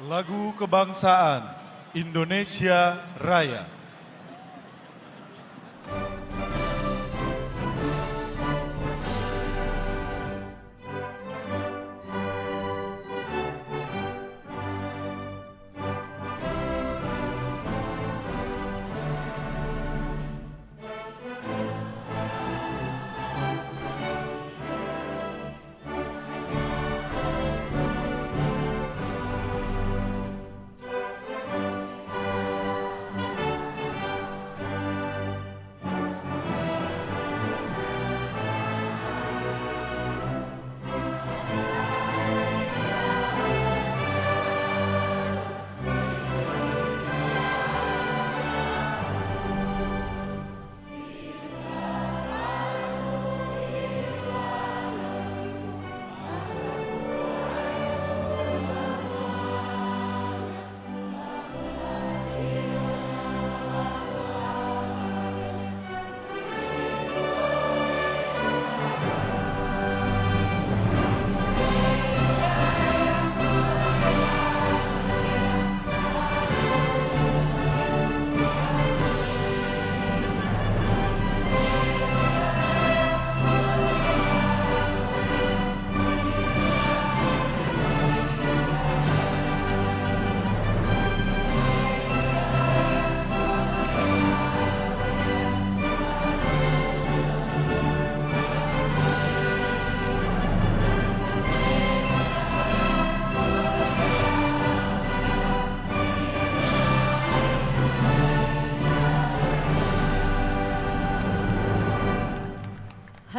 Lagu Kebangsaan Indonesia Raya.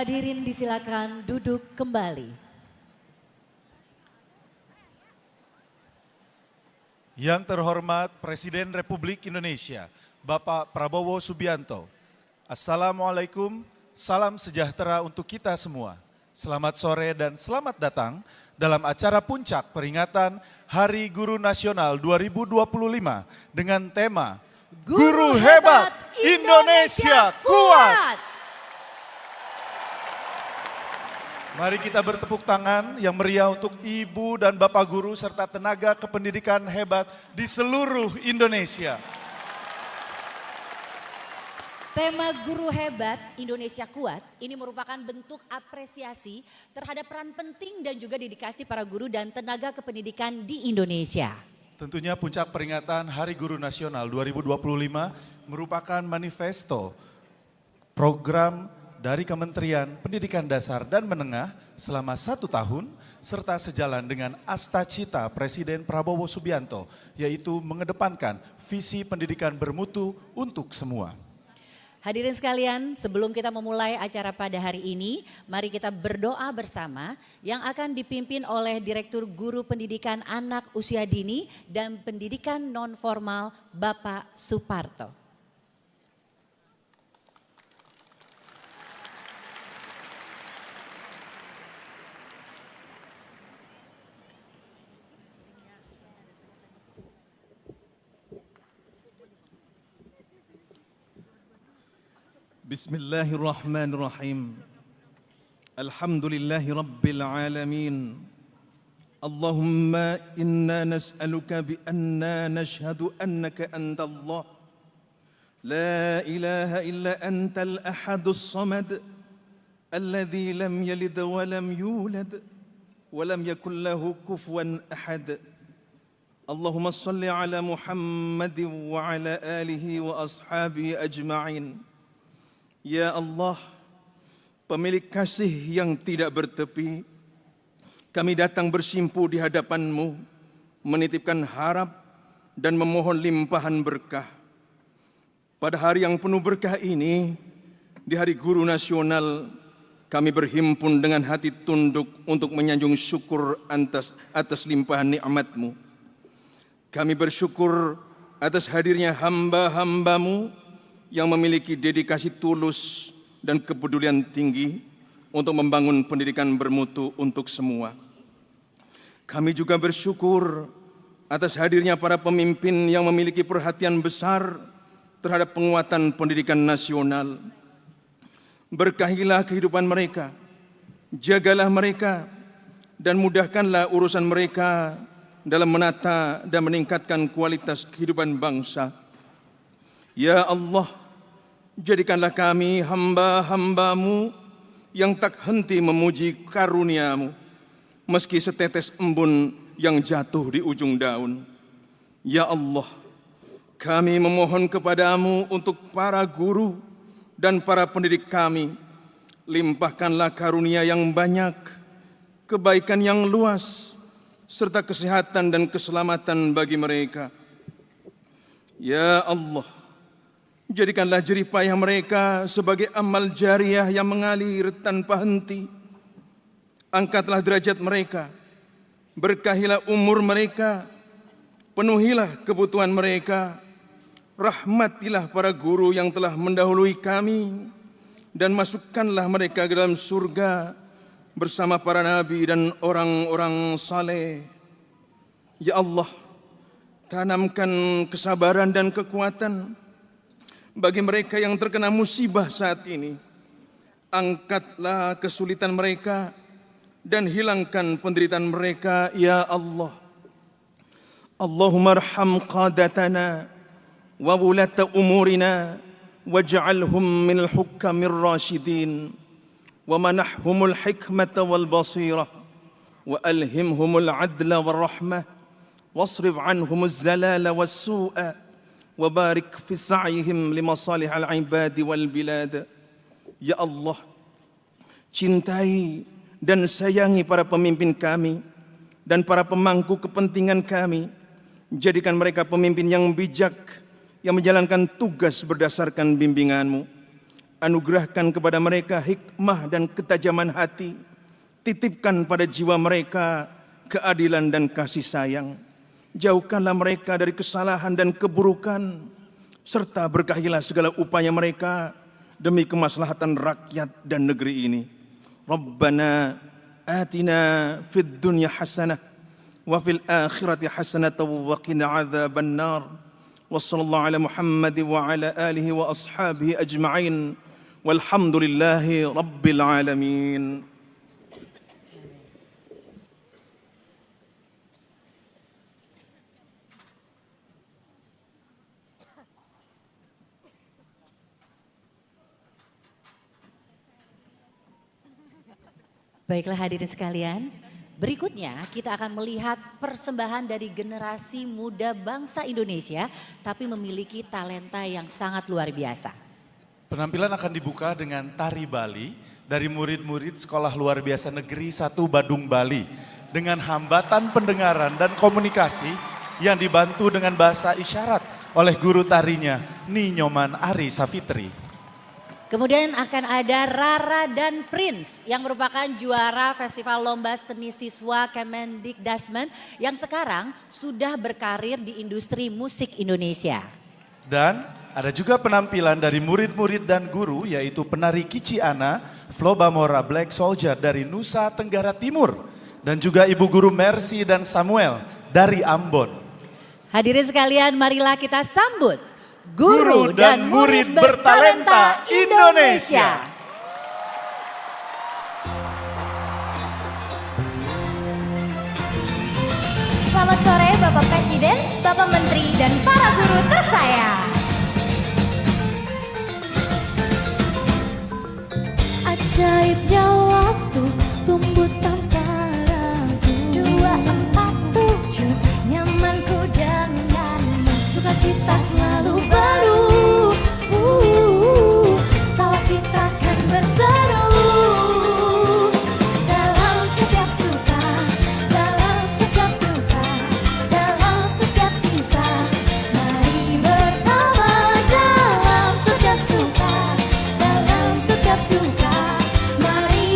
Hadirin disilakan duduk kembali. Yang terhormat Presiden Republik Indonesia, Bapak Prabowo Subianto. Assalamualaikum, salam sejahtera untuk kita semua. Selamat sore dan selamat datang dalam acara puncak peringatan Hari Guru Nasional 2025 dengan tema Guru Hebat Indonesia Kuat. Mari kita bertepuk tangan yang meriah untuk Ibu dan Bapak Guru serta tenaga kependidikan hebat di seluruh Indonesia. Tema Guru Hebat Indonesia Kuat ini merupakan bentuk apresiasi terhadap peran penting dan juga dedikasi para guru dan tenaga kependidikan di Indonesia. Tentunya puncak peringatan Hari Guru Nasional 2025 merupakan manifesto program dari Kementerian Pendidikan Dasar dan Menengah selama 1 tahun serta sejalan dengan Astacita Presiden Prabowo Subianto, yaitu mengedepankan visi pendidikan bermutu untuk semua. Hadirin sekalian, sebelum kita memulai acara pada hari ini, mari kita berdoa bersama yang akan dipimpin oleh Direktur Guru Pendidikan Anak Usia Dini dan Pendidikan Non-Formal Bapak Suparto. Bismillahirrahmanirrahim. Alhamdulillahi Rabbil Alamin. Allahumma inna nas'aluka bi anna nashhadu annaka anta Allah. La ilaha illa antal ahadus samad. Alladhi lam yalid wa lam yulad. Wa lam yakul lahu kufuwan ahad. Allahumma salli ala Muhammadin wa ala alihi wa ashabihi ajma'in. Ya Allah, pemilik kasih yang tidak bertepi, kami datang bersimpu di hadapan-Mu, menitipkan harap dan memohon limpahan berkah. Pada hari yang penuh berkah ini, di Hari Guru Nasional, kami berhimpun dengan hati tunduk untuk menyanjung syukur atas limpahan nikmat-Mu. Kami bersyukur atas hadirnya hamba-hamba-Mu yang memiliki dedikasi tulus dan kepedulian tinggi untuk membangun pendidikan bermutu untuk semua. Kami juga bersyukur atas hadirnya para pemimpin yang memiliki perhatian besar terhadap penguatan pendidikan nasional. Berkahilah kehidupan mereka, jagalah mereka, dan mudahkanlah urusan mereka dalam menata dan meningkatkan kualitas kehidupan bangsa. Ya Allah, jadikanlah kami hamba-hamba-Mu yang tak henti memuji karunia-Mu, meski setetes embun yang jatuh di ujung daun. Ya Allah, kami memohon kepadamu untuk para guru dan para pendidik kami. Limpahkanlah karunia yang banyak, kebaikan yang luas, serta kesehatan dan keselamatan bagi mereka. Ya Allah, jadikanlah jerih payah mereka sebagai amal jariah yang mengalir tanpa henti. Angkatlah derajat mereka, berkahilah umur mereka, penuhilah kebutuhan mereka. Rahmatilah para guru yang telah mendahului kami, dan masukkanlah mereka ke dalam surga bersama para nabi dan orang-orang saleh. Ya Allah, tanamkan kesabaran dan kekuatan bagi mereka yang terkena musibah saat ini. Angkatlah kesulitan mereka dan hilangkan penderitaan mereka, ya Allah. Allahumma arham qadatana wa wulata umurina waj'alhum minal hukamir rasyidin wa manahhumul hikmata wal basirah wa alhimhumul adla wal rahmah wasrif anhumuz zalala was su'a wa barik fi sa'yihim limasalihal ibadi wal bilad. Ya Allah, cintai dan sayangi para pemimpin kami dan para pemangku kepentingan kami. Jadikan mereka pemimpin yang bijak, yang menjalankan tugas berdasarkan bimbingan-Mu. Anugerahkan kepada mereka hikmah dan ketajaman hati. Titipkan pada jiwa mereka keadilan dan kasih sayang. Jauhkanlah mereka dari kesalahan dan keburukan, serta berkahilah segala upaya mereka demi kemaslahatan rakyat dan negeri ini. Rabbana atina fid dunya hasanah wa fil akhirati hasanatan wa qina adzabannar. Wassallallahu ala Muhammad wa ala alihi wa ashabihi ajma'in. Walhamdulillahi rabbil alamin. Baiklah hadirin sekalian, berikutnya kita akan melihat persembahan dari generasi muda bangsa Indonesia, tapi memiliki talenta yang sangat luar biasa. Penampilan akan dibuka dengan tari Bali dari murid-murid Sekolah Luar Biasa Negeri 1 Badung Bali dengan hambatan pendengaran dan komunikasi yang dibantu dengan bahasa isyarat oleh guru tarinya Ninyoman Ari Safitri. Kemudian akan ada Rara dan Prince yang merupakan juara Festival Lomba Seni Siswa Kemendikdasmen yang sekarang sudah berkarir di industri musik Indonesia. Dan ada juga penampilan dari murid-murid dan guru yaitu penari Kici Ana, Flobamora Black Soldier dari Nusa Tenggara Timur. Dan juga Ibu Guru Mercy dan Samuel dari Ambon. Hadirin sekalian, marilah kita sambut Guru dan Murid Bertalenta Indonesia. Selamat sore Bapak Presiden, Bapak Menteri, dan para guru tersayang. Ajaibnya waktu tumbuh tanpa ragu. 247 nyamanku denganmu, sukacita selalu baru. Tawa kita kan berseru dalam setiap suka, dalam setiap duka, dalam setiap kisah. Mari bersama dalam setiap suka, dalam setiap duka. Mari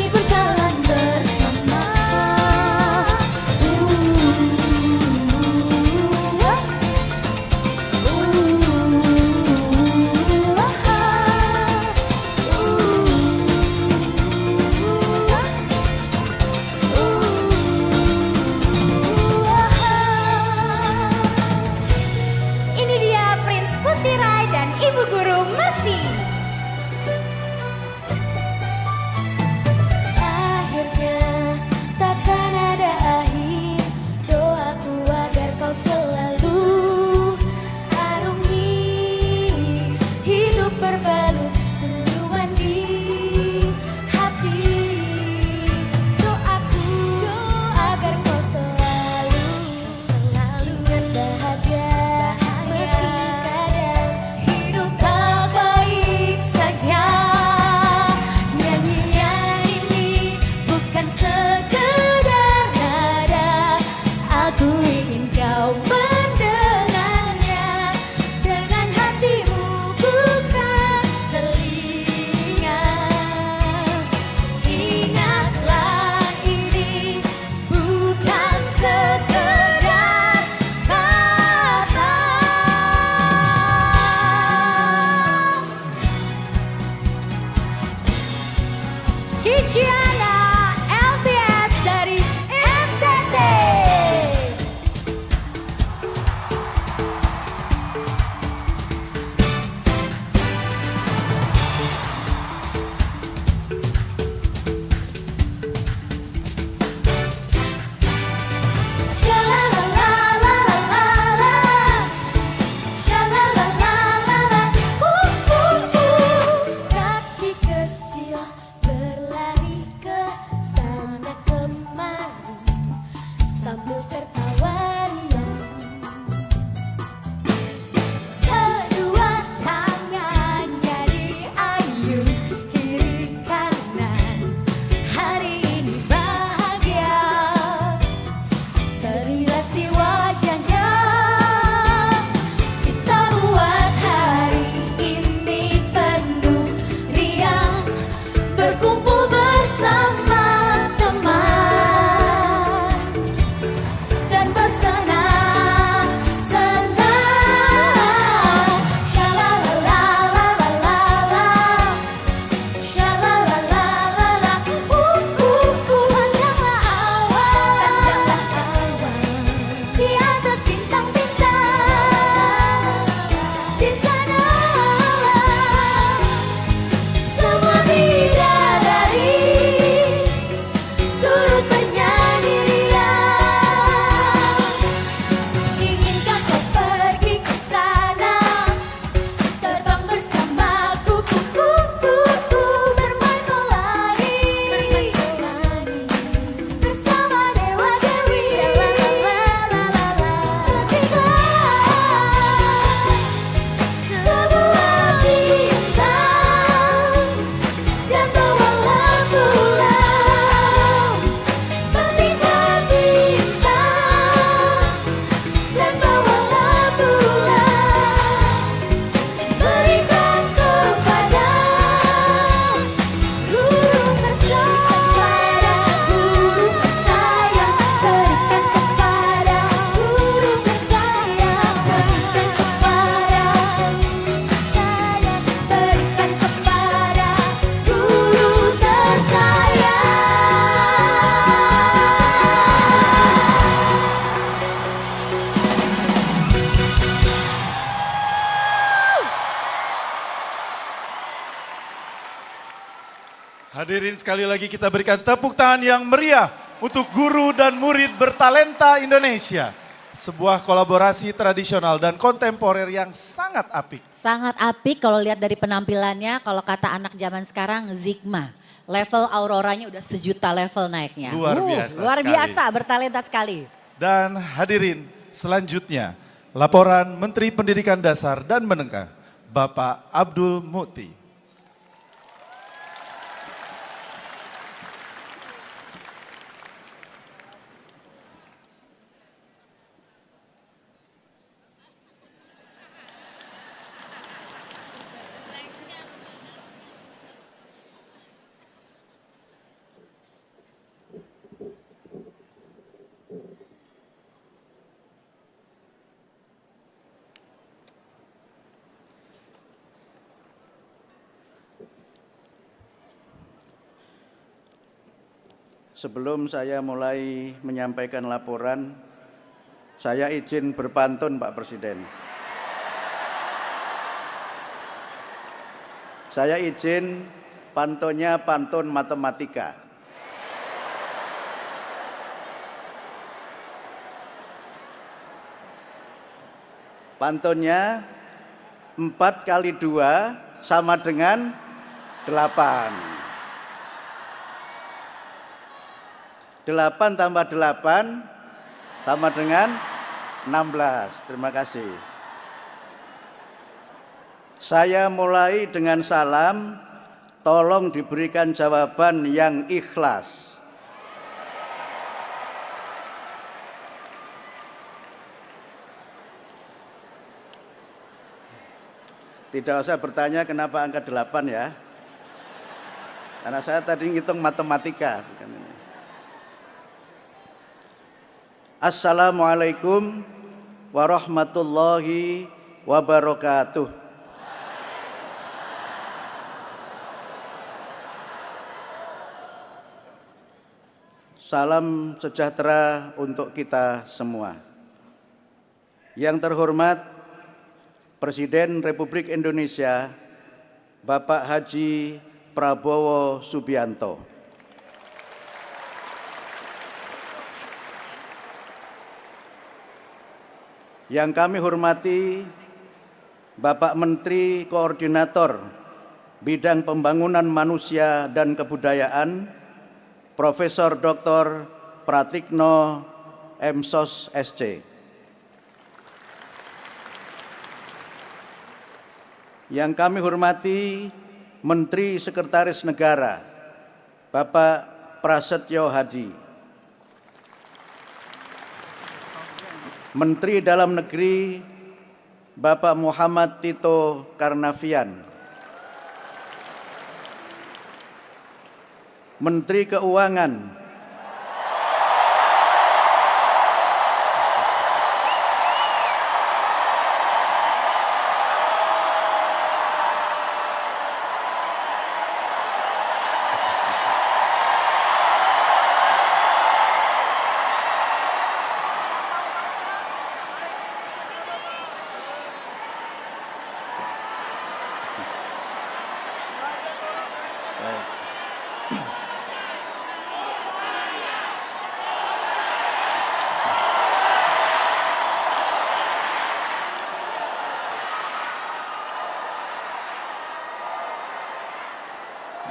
Hadirin sekali lagi kita berikan tepuk tangan yang meriah untuk guru dan murid bertalenta Indonesia. Sebuah kolaborasi tradisional dan kontemporer yang sangat apik. Sangat apik kalau lihat dari penampilannya, kalau kata anak zaman sekarang Zigma. Level auroranya udah 1 juta level naiknya. Luar biasa luar sekali. biasa, bertalenta sekali. Dan hadirin selanjutnya laporan Menteri Pendidikan Dasar dan Menengah Bapak Abdul Muti. Sebelum saya mulai menyampaikan laporan, saya izin berpantun Pak Presiden. Saya izin pantunnya pantun matematika. Pantunnya 4 kali 2 sama dengan 8. 8 tambah 8 sama dengan 16. Terima kasih. Saya mulai dengan salam, tolong diberikan jawaban yang ikhlas. Tidak usah bertanya kenapa angka 8 ya. Karena saya tadi ngitung matematika. Bukan ini. Assalamualaikum warahmatullahi wabarakatuh. Salam sejahtera untuk kita semua. Yang terhormat Presiden Republik Indonesia Bapak Haji Prabowo Subianto. Yang kami hormati Bapak Menteri Koordinator Bidang Pembangunan Manusia dan Kebudayaan Profesor Dr. Pratikno M.Sos SC. Yang kami hormati Menteri Sekretaris Negara Bapak Prasetyo Hadi. Menteri Dalam Negeri Bapak Muhammad Tito Karnavian. Menteri Keuangan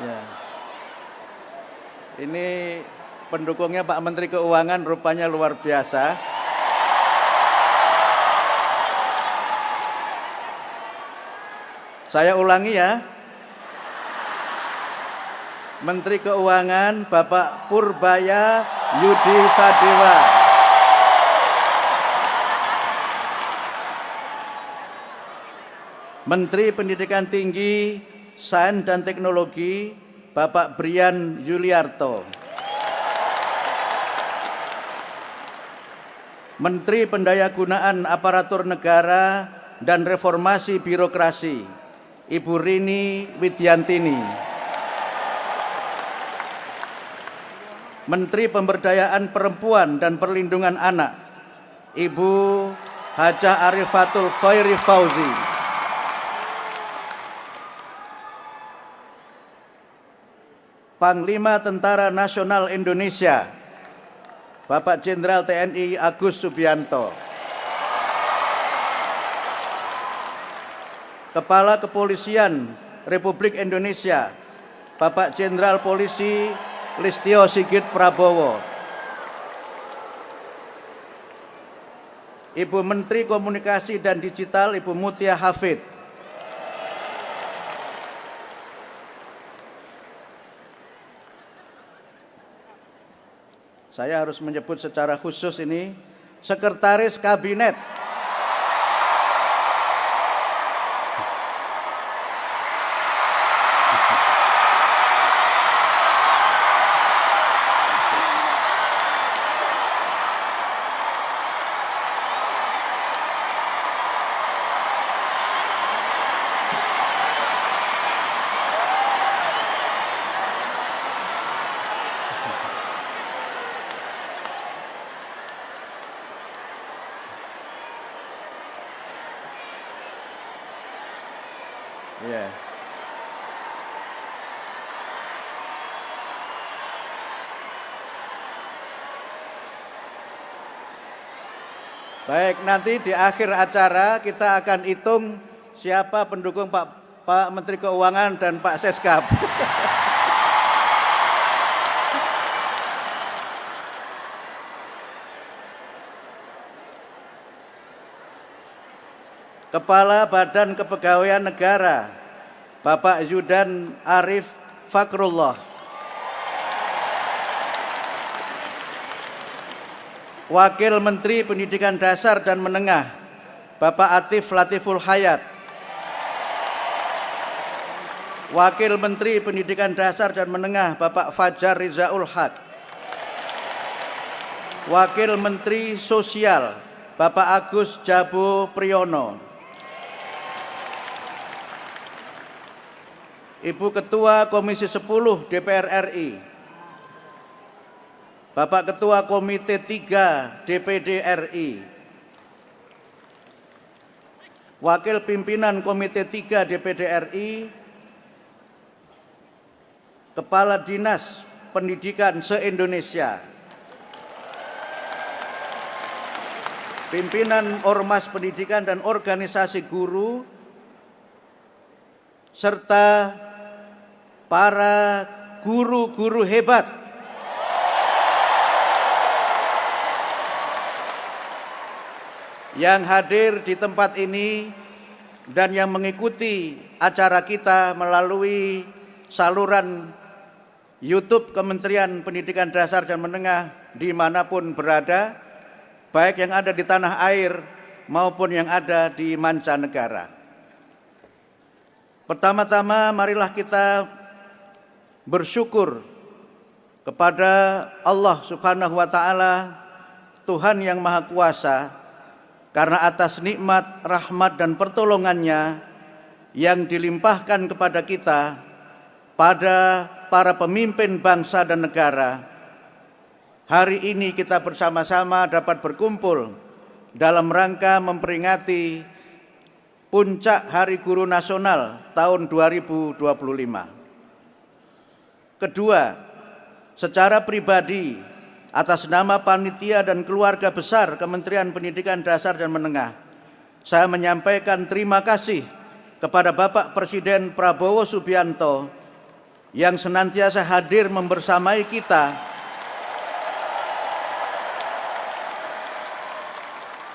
ya. Ini pendukungnya Pak Menteri Keuangan rupanya luar biasa. Saya ulangi ya. Menteri Keuangan Bapak Purbaya Yudi Sadewa. Menteri Pendidikan Tinggi, Sains dan Teknologi Bapak Brian Yuliarto. Menteri Pendayagunaan Aparatur Negara dan Reformasi Birokrasi Ibu Rini Widyantini. Menteri Pemberdayaan Perempuan dan Perlindungan Anak Ibu Hajah Arifatul Khairi Fauzi. Panglima Tentara Nasional Indonesia, Bapak Jenderal TNI Agus Subianto. Kepala Kepolisian Republik Indonesia, Bapak Jenderal Polisi Listio Sigit Prabowo. Ibu Menteri Komunikasi dan Digital, Ibu Mutia Hafid. Saya harus menyebut secara khusus ini, Sekretaris Kabinet. Yeah. Baik, nanti di akhir acara kita akan hitung siapa pendukung Pak Menteri Keuangan dan Pak Seskap. Kepala Badan Kepegawaian Negara, Bapak Zudan Arif Fakrullah. Wakil Menteri Pendidikan Dasar dan Menengah, Bapak Atif Latiful Hayat. Wakil Menteri Pendidikan Dasar dan Menengah, Bapak Fajar Rizaul Haq. Wakil Menteri Sosial, Bapak Agus Jabo Priyono. Ibu Ketua Komisi 10 DPR RI, Bapak Ketua Komite 3 DPD RI, Wakil Pimpinan Komite 3 DPD RI, Kepala Dinas Pendidikan se-Indonesia, Pimpinan Ormas Pendidikan dan Organisasi Guru, serta para guru-guru hebat yang hadir di tempat ini dan yang mengikuti acara kita melalui saluran YouTube Kementerian Pendidikan Dasar dan Menengah dimanapun berada, baik yang ada di tanah air maupun yang ada di mancanegara. Pertama-tama marilah kita bersyukur kepada Allah Subhanahu wa Ta'ala, Tuhan yang Maha Kuasa, karena atas nikmat, rahmat dan pertolongannya yang dilimpahkan kepada kita pada para pemimpin bangsa dan negara, hari ini kita bersama-sama dapat berkumpul dalam rangka memperingati Puncak Hari Guru Nasional tahun 2025. Kedua, secara pribadi atas nama panitia dan keluarga besar Kementerian Pendidikan Dasar dan Menengah, saya menyampaikan terima kasih kepada Bapak Presiden Prabowo Subianto yang senantiasa hadir membersamai kita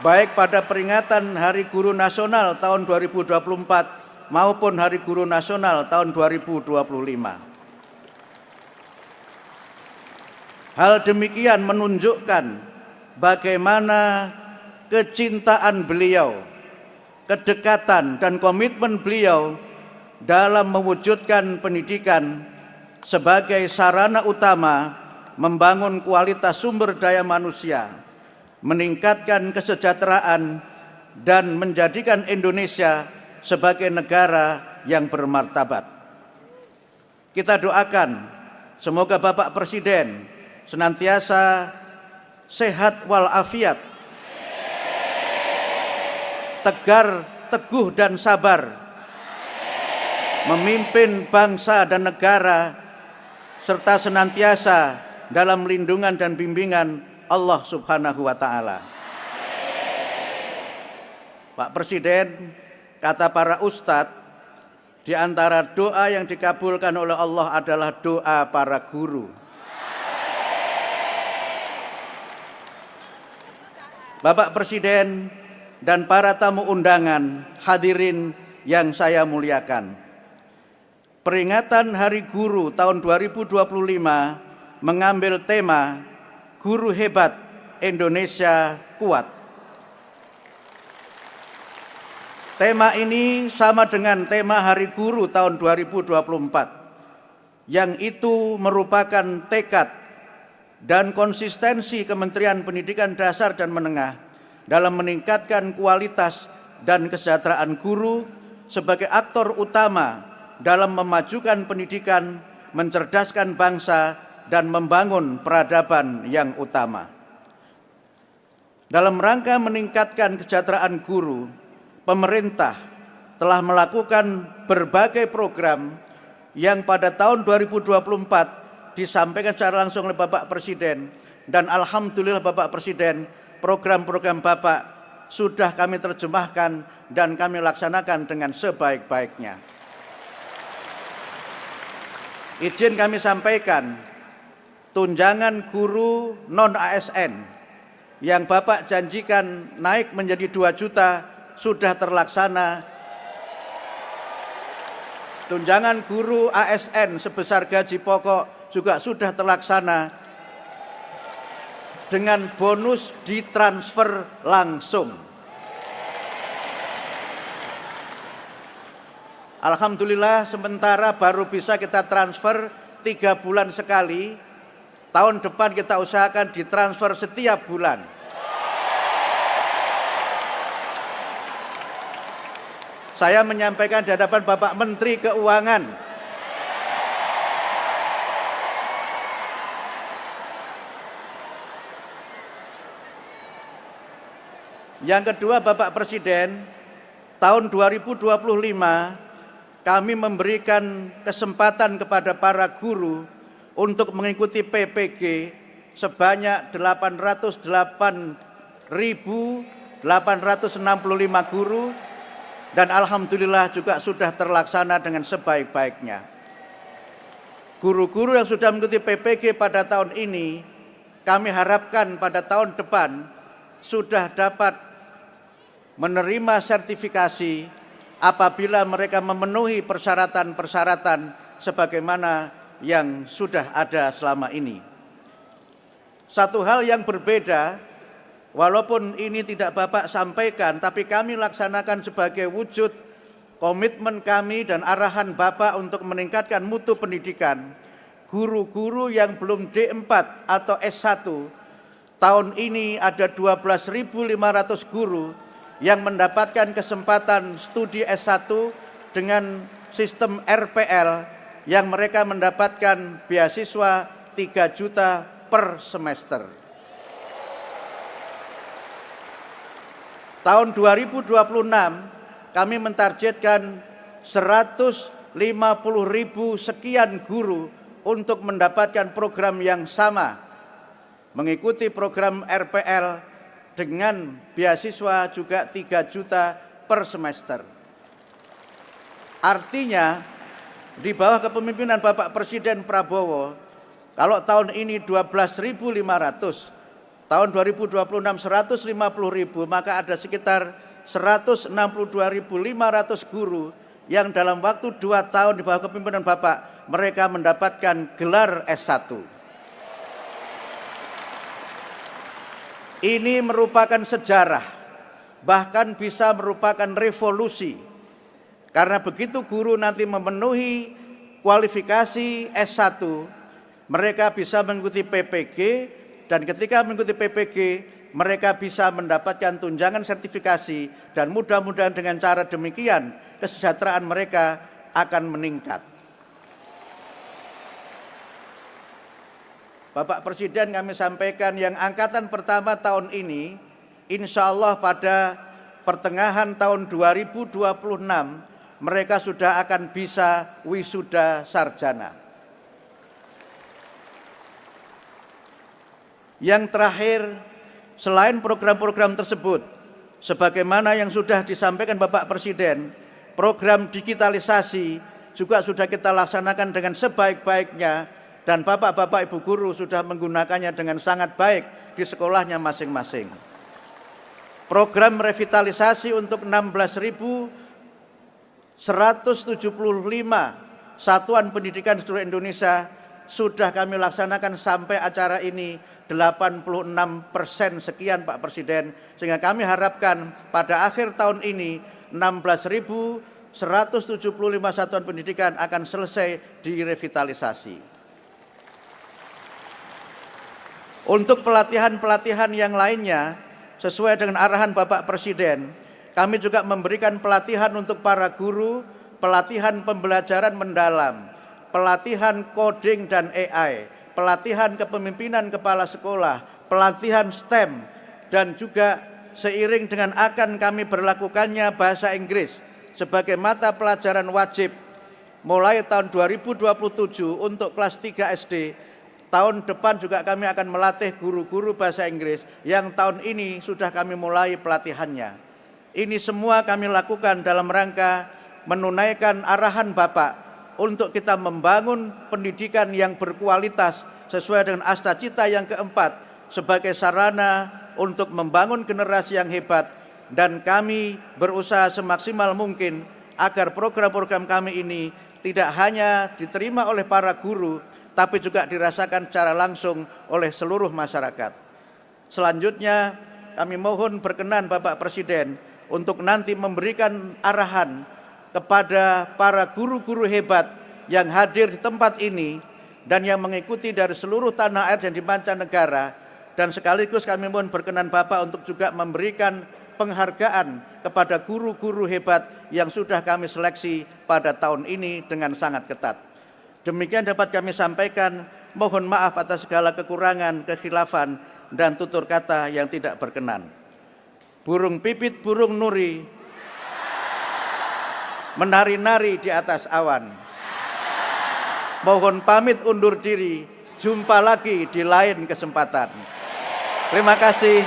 baik pada peringatan Hari Guru Nasional tahun 2024 maupun Hari Guru Nasional tahun 2025. Hal demikian menunjukkan bagaimana kecintaan beliau, kedekatan dan komitmen beliau dalam mewujudkan pendidikan sebagai sarana utama membangun kualitas sumber daya manusia, meningkatkan kesejahteraan, dan menjadikan Indonesia sebagai negara yang bermartabat. Kita doakan semoga Bapak Presiden senantiasa sehat walafiat, tegar, teguh dan sabar, memimpin bangsa dan negara serta senantiasa dalam lindungan dan bimbingan Allah Subhanahu wa Ta'ala. Pak Presiden, kata para ustadz, di antara doa yang dikabulkan oleh Allah adalah doa para guru. Bapak Presiden dan para tamu undangan, hadirin yang saya muliakan. Peringatan Hari Guru tahun 2025 mengambil tema Guru Hebat Indonesia Kuat. Tema ini sama dengan tema Hari Guru tahun 2024, yang itu merupakan tekad dan konsistensi Kementerian Pendidikan Dasar dan Menengah dalam meningkatkan kualitas dan kesejahteraan guru sebagai aktor utama dalam memajukan pendidikan, mencerdaskan bangsa, dan membangun peradaban yang utama. Dalam rangka meningkatkan kesejahteraan guru, pemerintah telah melakukan berbagai program yang pada tahun 2024 disampaikan secara langsung oleh Bapak Presiden, dan alhamdulillah Bapak Presiden, program-program Bapak sudah kami terjemahkan dan kami laksanakan dengan sebaik-baiknya. Izin kami sampaikan, tunjangan guru non-ASN yang Bapak janjikan naik menjadi 2 juta sudah terlaksana. Tunjangan guru ASN sebesar gaji pokok juga sudah terlaksana dengan bonus ditransfer langsung. Alhamdulillah sementara baru bisa kita transfer 3 bulan sekali. Tahun depan kita usahakan ditransfer setiap bulan. Saya menyampaikan di hadapan Bapak Menteri Keuangan, yang kedua, Bapak Presiden, tahun 2025 kami memberikan kesempatan kepada para guru untuk mengikuti PPG sebanyak 808.865 guru, dan alhamdulillah juga sudah terlaksana dengan sebaik-baiknya. Guru-guru yang sudah mengikuti PPG pada tahun ini, kami harapkan pada tahun depan sudah dapat menerima sertifikasi apabila mereka memenuhi persyaratan-persyaratan sebagaimana yang sudah ada selama ini. Satu hal yang berbeda, walaupun ini tidak Bapak sampaikan, tapi kami laksanakan sebagai wujud komitmen kami dan arahan Bapak untuk meningkatkan mutu pendidikan. Guru-guru yang belum D4 atau S1, tahun ini ada 12.500 guru yang mendapatkan kesempatan studi S1 dengan sistem RPL, yang mereka mendapatkan beasiswa 3 juta per semester. Tahun 2026 kami mentargetkan 150.000 sekian guru untuk mendapatkan program yang sama, mengikuti program RPL dengan beasiswa juga 3 juta per semester. Artinya di bawah kepemimpinan Bapak Presiden Prabowo, kalau tahun ini 12.500, tahun 2026 150.000, maka ada sekitar 162.500 guru yang dalam waktu 2 tahun di bawah kepemimpinan Bapak, mereka mendapatkan gelar S1. Ini merupakan sejarah, bahkan bisa merupakan revolusi. Karena begitu guru nanti memenuhi kualifikasi S1, mereka bisa mengikuti PPG, dan ketika mengikuti PPG, mereka bisa mendapatkan tunjangan sertifikasi, dan mudah-mudahan dengan cara demikian, kesejahteraan mereka akan meningkat. Bapak Presiden, kami sampaikan yang angkatan pertama tahun ini, insya Allah pada pertengahan tahun 2026, mereka sudah akan bisa wisuda sarjana. Yang terakhir, selain program-program tersebut, sebagaimana yang sudah disampaikan Bapak Presiden, program digitalisasi juga sudah kita laksanakan dengan sebaik-baiknya dan Bapak-Bapak Ibu guru sudah menggunakannya dengan sangat baik di sekolahnya masing-masing. Program revitalisasi untuk 16.175 satuan pendidikan di seluruh Indonesia sudah kami laksanakan sampai acara ini 86% sekian Pak Presiden, sehingga kami harapkan pada akhir tahun ini 16.175 satuan pendidikan akan selesai direvitalisasi. Untuk pelatihan-pelatihan yang lainnya, sesuai dengan arahan Bapak Presiden, kami juga memberikan pelatihan untuk para guru, pelatihan pembelajaran mendalam, pelatihan coding dan AI, pelatihan kepemimpinan kepala sekolah, pelatihan STEM, dan juga seiring dengan akan kami berlakukannya bahasa Inggris sebagai mata pelajaran wajib mulai tahun 2027 untuk kelas 3 SD. Tahun depan juga kami akan melatih guru-guru bahasa Inggris yang tahun ini sudah kami mulai pelatihannya. Ini semua kami lakukan dalam rangka menunaikan arahan Bapak untuk kita membangun pendidikan yang berkualitas sesuai dengan asta cita yang keempat sebagai sarana untuk membangun generasi yang hebat, dan kami berusaha semaksimal mungkin agar program-program kami ini tidak hanya diterima oleh para guru tapi juga dirasakan secara langsung oleh seluruh masyarakat. Selanjutnya kami mohon berkenan Bapak Presiden untuk nanti memberikan arahan kepada para guru-guru hebat yang hadir di tempat ini dan yang mengikuti dari seluruh tanah air dan di mancanegara, dan sekaligus kami mohon berkenan Bapak untuk juga memberikan penghargaan kepada guru-guru hebat yang sudah kami seleksi pada tahun ini dengan sangat ketat. Demikian dapat kami sampaikan, mohon maaf atas segala kekurangan, kekhilafan, dan tutur kata yang tidak berkenan. Burung pipit, burung nuri, menari-nari di atas awan. Mohon pamit undur diri, jumpa lagi di lain kesempatan. Terima kasih.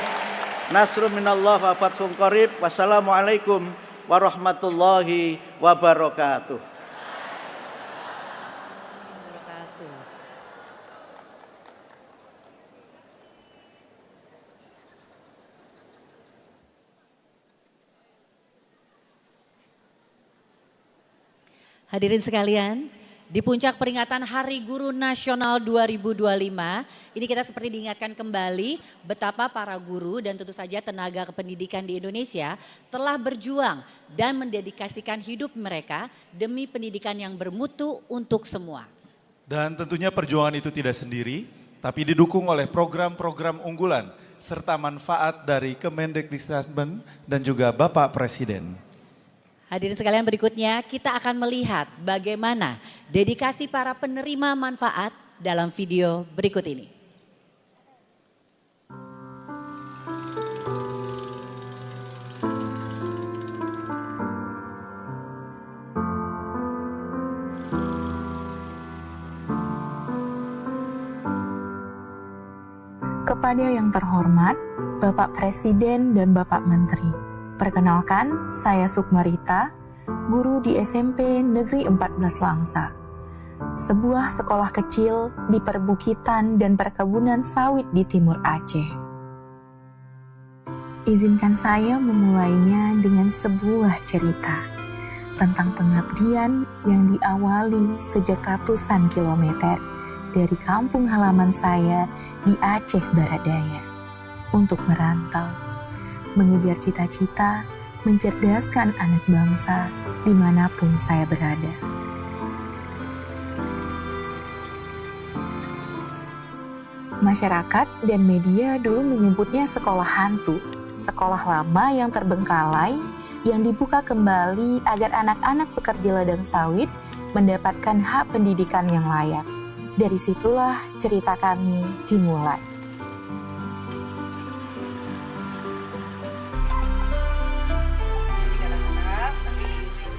Nasrun minallah wa fathun qarib. Wassalamualaikum warahmatullahi wabarakatuh. Hadirin sekalian, di puncak peringatan Hari Guru Nasional 2025, ini kita seperti diingatkan kembali betapa para guru dan tentu saja tenaga kependidikan di Indonesia telah berjuang dan mendedikasikan hidup mereka demi pendidikan yang bermutu untuk semua. Dan tentunya perjuangan itu tidak sendiri, tapi didukung oleh program-program unggulan serta manfaat dari Kemendikbudristek dan juga Bapak Presiden. Hadirin sekalian, berikutnya kita akan melihat bagaimana dedikasi para penerima manfaat dalam video berikut ini. Kepada yang terhormat, Bapak Presiden dan Bapak Menteri. Perkenalkan, saya Sukmarita, guru di SMP Negeri 14 Langsa. Sebuah sekolah kecil di perbukitan dan perkebunan sawit di timur Aceh. Izinkan saya memulainya dengan sebuah cerita tentang pengabdian yang diawali sejak ratusan kilometer dari kampung halaman saya di Aceh Barat Daya untuk merantau, mengejar cita-cita, mencerdaskan anak bangsa dimanapun saya berada. Masyarakat dan media dulu menyebutnya sekolah hantu, sekolah lama yang terbengkalai, yang dibuka kembali agar anak-anak pekerja ladang sawit mendapatkan hak pendidikan yang layak. Dari situlah cerita kami dimulai.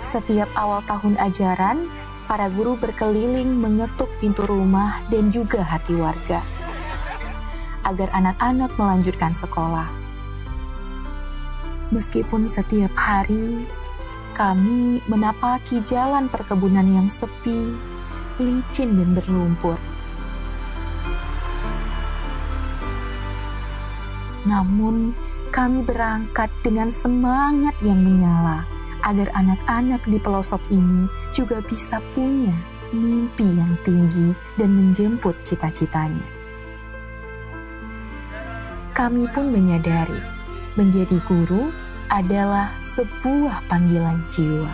Setiap awal tahun ajaran, para guru berkeliling mengetuk pintu rumah dan juga hati warga. agar anak-anak melanjutkan sekolah. Meskipun setiap hari kami menapaki jalan perkebunan yang sepi, licin dan berlumpur. Namun, kami berangkat dengan semangat yang menyala agar anak-anak di pelosok ini juga bisa punya mimpi yang tinggi dan menjemput cita-citanya. Kami pun menyadari menjadi guru adalah sebuah panggilan jiwa.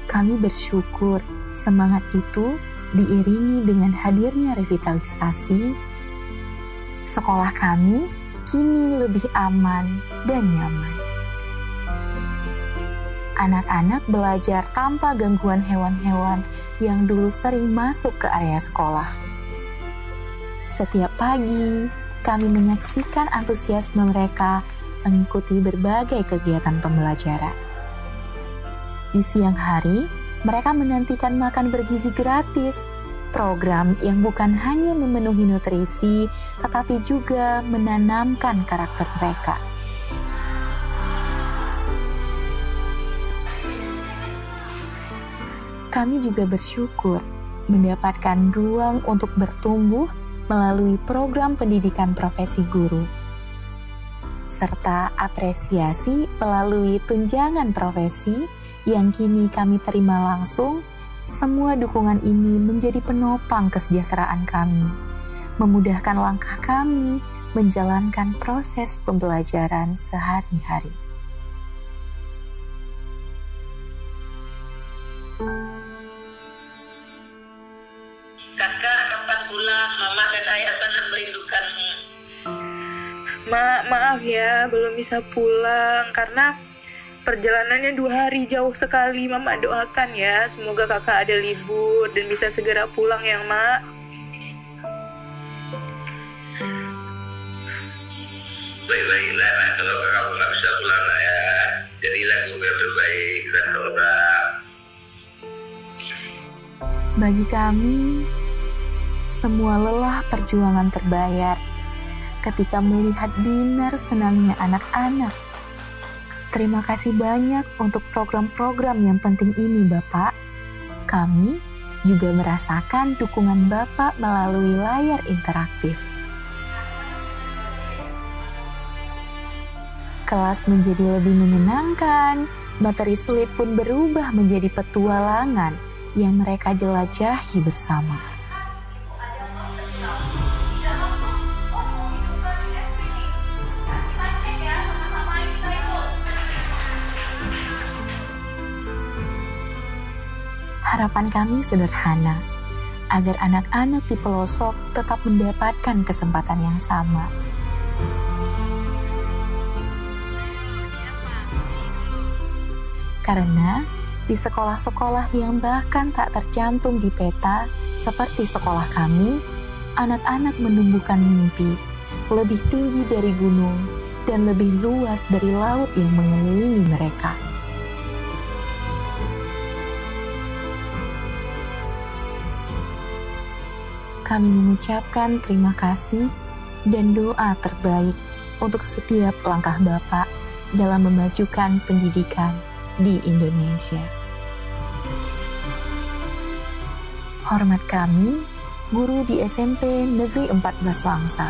Kami bersyukur semangat itu diiringi dengan hadirnya revitalisasi. Sekolah kami kini lebih aman dan nyaman. Anak-anak belajar tanpa gangguan hewan-hewan yang dulu sering masuk ke area sekolah. Setiap pagi, kami menyaksikan antusiasme mereka mengikuti berbagai kegiatan pembelajaran. Di siang hari, mereka menantikan makan bergizi gratis, program yang bukan hanya memenuhi nutrisi, tetapi juga menanamkan karakter mereka. Kami juga bersyukur mendapatkan ruang untuk bertumbuh melalui program pendidikan profesi guru, serta apresiasi melalui tunjangan profesi yang kini kami terima langsung. Semua dukungan ini menjadi penopang kesejahteraan kami, memudahkan langkah kami menjalankan proses pembelajaran sehari-hari. Kakak dapat pulang, mama dan ayah sangat merindukanmu. Maaf ya, belum bisa pulang karena perjalanannya 2 hari jauh sekali. Mama doakan ya, semoga kakak ada libur dan bisa segera pulang ya, Mak. Baik-baiklah, nah, kalau kamu nggak bisa pulang ya, jadilah yang terbaik dan doa. Bagi kami, semua lelah perjuangan terbayar ketika melihat binar senangnya anak-anak. Terima kasih banyak untuk program-program yang penting ini, Bapak. Kami juga merasakan dukungan Bapak melalui layar interaktif. Kelas menjadi lebih menyenangkan, materi sulit pun berubah menjadi petualangan yang mereka jelajahi bersama. Harapan kami sederhana, agar anak-anak di pelosok tetap mendapatkan kesempatan yang sama. Karena di sekolah-sekolah yang bahkan tak tercantum di peta seperti sekolah kami, anak-anak menumbuhkan mimpi lebih tinggi dari gunung dan lebih luas dari laut yang mengelilingi mereka. Kami mengucapkan terima kasih dan doa terbaik untuk setiap langkah Bapak dalam memajukan pendidikan di Indonesia. Hormat kami, guru di SMP Negeri 14 Langsa.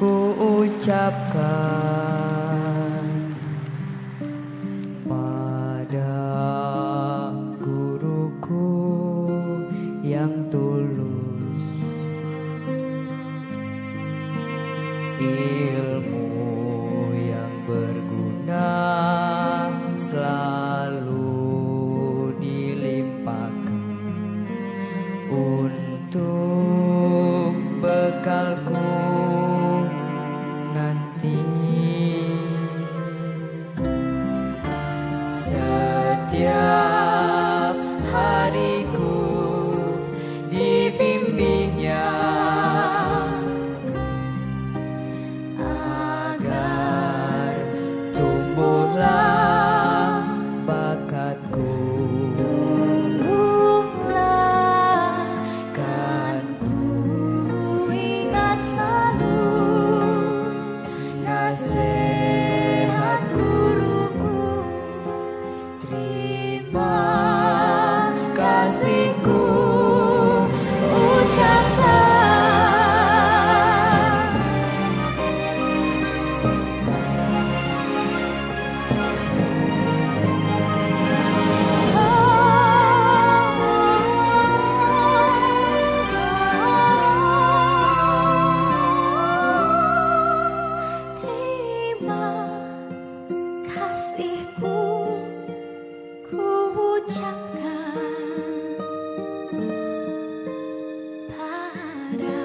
Ku ucapkan pada guruku yang tulus, ilmu yang berguna selalu dilimpahkan hati. Setiap hariku dibimbingnya agar tumbuhlah bakatku. Tumbuhlah, kan ku ingat selalu Nasihat guruku, terima kasihku ucapkan. Terima kasihku ku ucapkan pada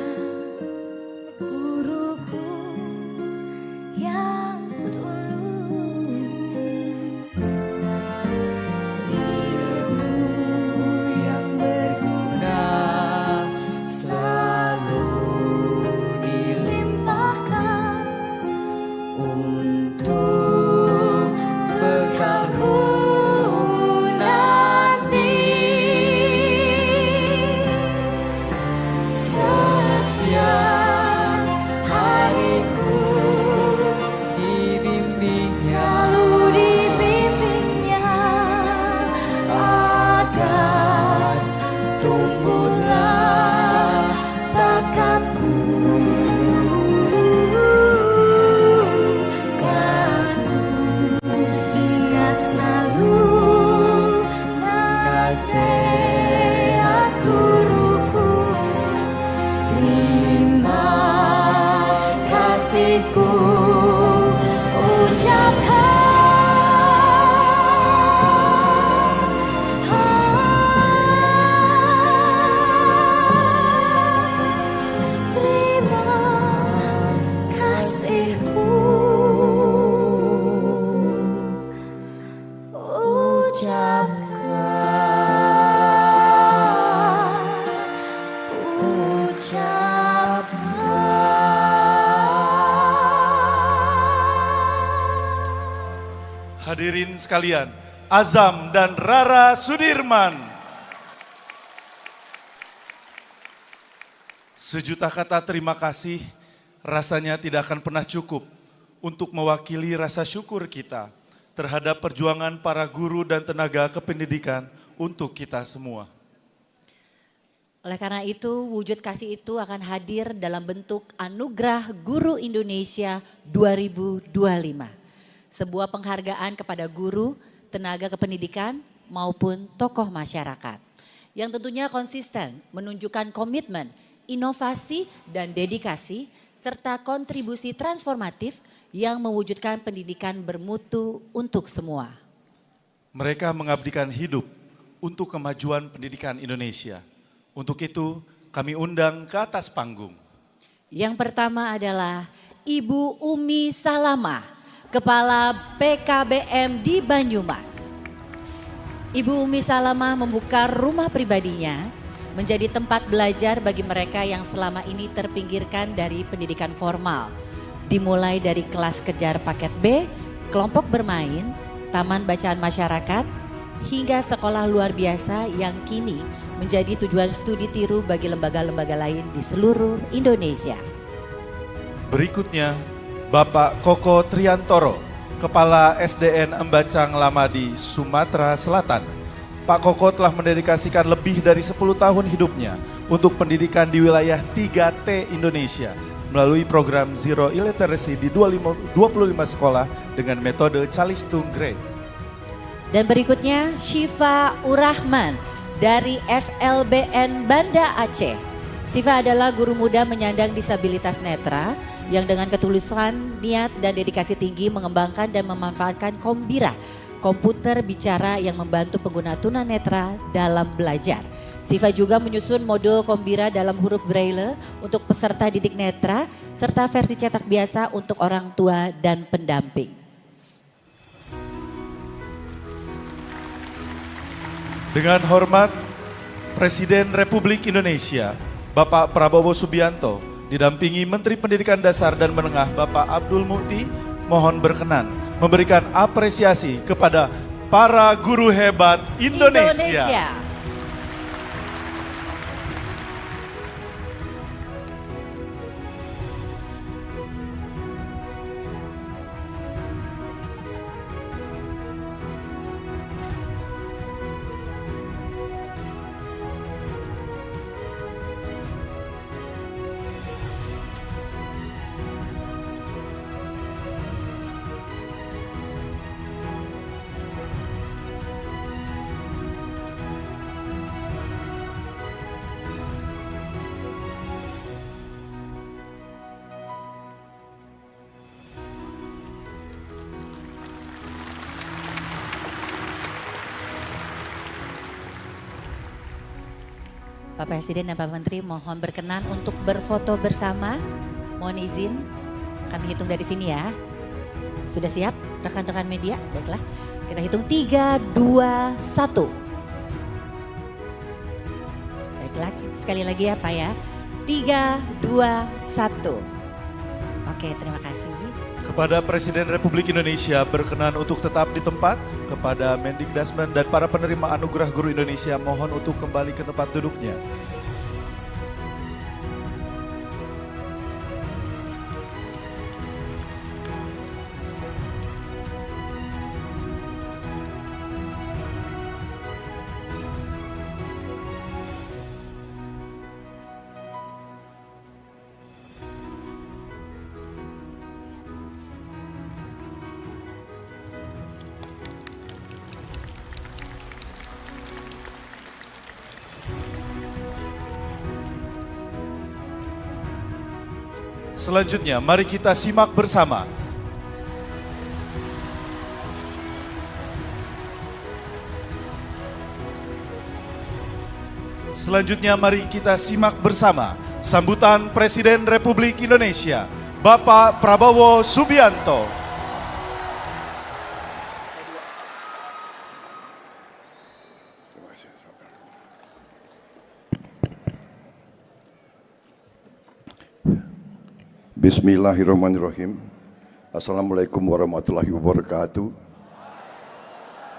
guruku yang tulus. Ilmu yang berguna selalu dilimpahkan untuk bekalku nanti. Setiap hariku dibimbingnya Selalu dibimbingnya agar tumbuhlah bakatku. kan ku ingat selalu Nasihat guruku, terima kasihku ucapkan. terima kasihku Hadirin sekalian, Azam dan Rara Sudirman. Sejuta kata terima kasih rasanya tidak akan pernah cukup untuk mewakili rasa syukur kita terhadap perjuangan para guru dan tenaga kependidikan untuk kita semua. Oleh karena itu, wujud kasih itu akan hadir dalam bentuk Anugerah Guru Indonesia 2025. Sebuah penghargaan kepada guru, tenaga kependidikan, maupun tokoh masyarakat. Yang tentunya konsisten menunjukkan komitmen, inovasi, dan dedikasi, serta kontribusi transformatif yang mewujudkan pendidikan bermutu untuk semua. Mereka mengabdikan hidup untuk kemajuan pendidikan Indonesia. Untuk itu, kami undang ke atas panggung. Yang pertama adalah Ibu Umi Salama, Kepala PKBM di Banyumas. Ibu Umi Salama membuka rumah pribadinya menjadi tempat belajar bagi mereka yang selama ini terpinggirkan dari pendidikan formal. Dimulai dari kelas kejar paket B, kelompok bermain, taman bacaan masyarakat, hingga sekolah luar biasa yang kini menjadi tujuan studi tiru bagi lembaga-lembaga lain di seluruh Indonesia. Berikutnya, Bapak Koko Triantoro, Kepala SDN Embacang Lamadi, Sumatera Selatan. Pak Koko telah mendedikasikan lebih dari 10 tahun hidupnya untuk pendidikan di wilayah 3T Indonesia melalui program Zero Illiteracy di 25 sekolah dengan metode Calistung Grade. Dan berikutnya Syifa Urahman dari SLBN Banda Aceh. Syifa adalah guru muda menyandang disabilitas netra yang dengan ketulusan, niat, dan dedikasi tinggi mengembangkan dan memanfaatkan Kombira, komputer bicara yang membantu pengguna tunanetra dalam belajar. Siva juga menyusun modul Kombira dalam huruf Braille untuk peserta didik netra, serta versi cetak biasa untuk orang tua dan pendamping. Dengan hormat, Presiden Republik Indonesia, Bapak Prabowo Subianto, didampingi Menteri Pendidikan Dasar dan Menengah Bapak Abdul Mukti, mohon berkenan memberikan apresiasi kepada para guru hebat Indonesia. Pak Presiden dan Pak Menteri mohon berkenan untuk berfoto bersama. Mohon izin, kami hitung dari sini ya. Sudah siap rekan-rekan media? Baiklah, kita hitung 3, 2, 1. Baiklah, sekali lagi ya Pak ya. 3, 2, 1. Oke, terima kasih. Kepada Presiden Republik Indonesia berkenan untuk tetap di tempat. Kepada Mendikdasmen dan para penerima anugerah Guru Indonesia mohon untuk kembali ke tempat duduknya. Selanjutnya, mari kita simak bersama. Selanjutnya, mari kita simak bersama sambutan Presiden Republik Indonesia, Bapak Prabowo Subianto. Bismillahirrahmanirrahim. Assalamualaikum warahmatullahi wabarakatuh.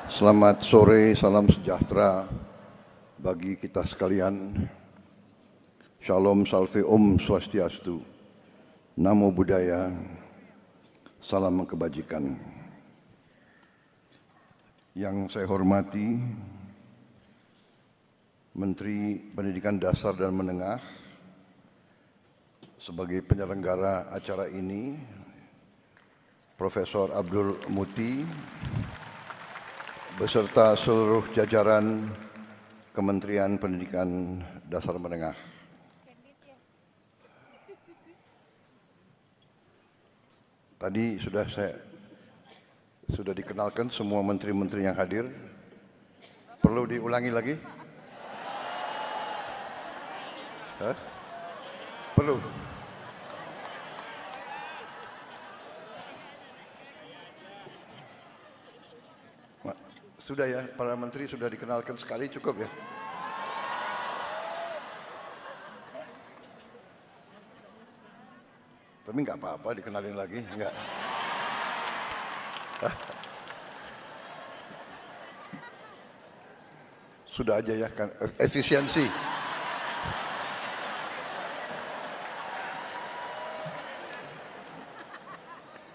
Selamat sore, salam sejahtera bagi kita sekalian. Shalom, salve, om swastiastu. Namo Buddhaya. Salam kebajikan. Yang saya hormati Menteri Pendidikan Dasar dan Menengah sebagai penyelenggara acara ini, Profesor Abdul Mukti, beserta seluruh jajaran Kementerian Pendidikan Dasar Menengah. Tadi sudah dikenalkan semua menteri-menteri yang hadir. Perlu diulangi lagi? Hah? Perlu. Sudah ya, para menteri sudah dikenalkan sekali, cukup ya. Tapi nggak apa-apa dikenalin lagi, enggak. Sudah aja ya, kan efisiensi.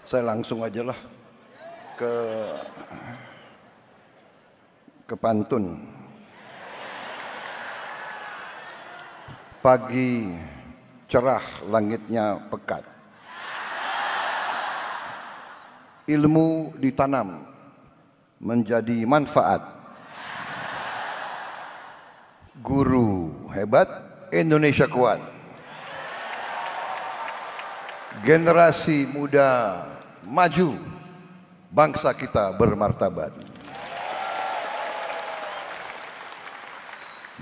Saya langsung aja lah ke pantun. Pagi cerah langitnya pekat, ilmu ditanam menjadi manfaat. Guru hebat, Indonesia kuat. Generasi muda maju, bangsa kita bermartabat.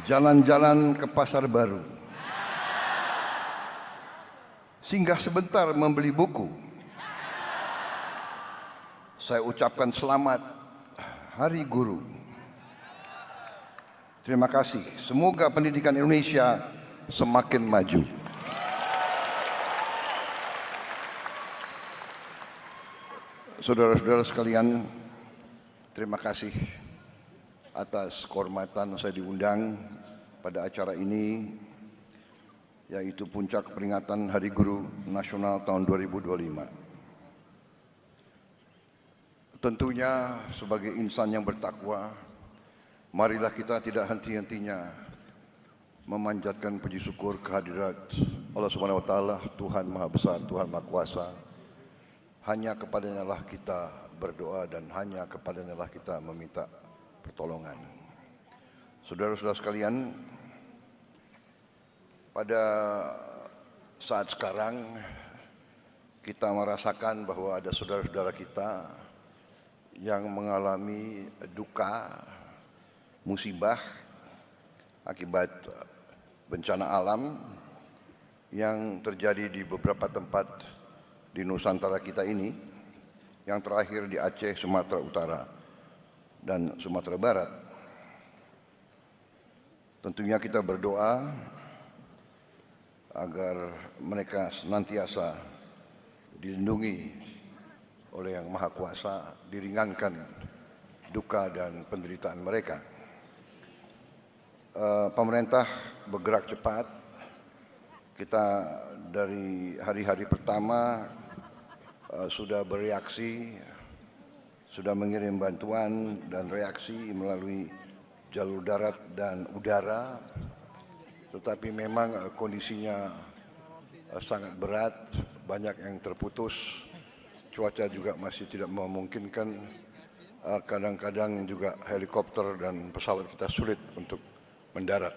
jalan-jalan ke pasar baru, singgah sebentar membeli buku. Saya ucapkan selamat Hari Guru. Terima kasih. Semoga pendidikan Indonesia semakin maju. Saudara-saudara sekalian, terima kasih atas kehormatan saya diundang pada acara ini, yaitu puncak peringatan Hari Guru Nasional tahun 2025. Tentunya sebagai insan yang bertakwa, marilah kita tidak henti-hentinya memanjatkan puji syukur kehadirat Allah Subhanahu wa taala, Tuhan Maha Besar, Tuhan Maha Kuasa. Hanya kepadanya lah kita berdoa dan hanya kepadanya lah kita meminta pertolongan. Saudara-saudara sekalian, pada saat sekarang kita merasakan bahwa ada saudara-saudara kita yang mengalami duka, musibah akibat bencana alam yang terjadi di beberapa tempat di Nusantara kita ini, yang terakhir di Aceh, Sumatera Utara, dan Sumatera Barat. Tentunya kita berdoa agar mereka senantiasa dilindungi oleh Yang Maha Kuasa, diringankan duka dan penderitaan mereka. Pemerintah bergerak cepat. Kita dari hari-hari pertama sudah bereaksi, sudah mengirim bantuan dan reaksi melalui jalur darat dan udara. Tetapi memang kondisinya sangat berat, banyak yang terputus, cuaca juga masih tidak memungkinkan, kadang-kadang juga helikopter dan pesawat kita sulit untuk mendarat.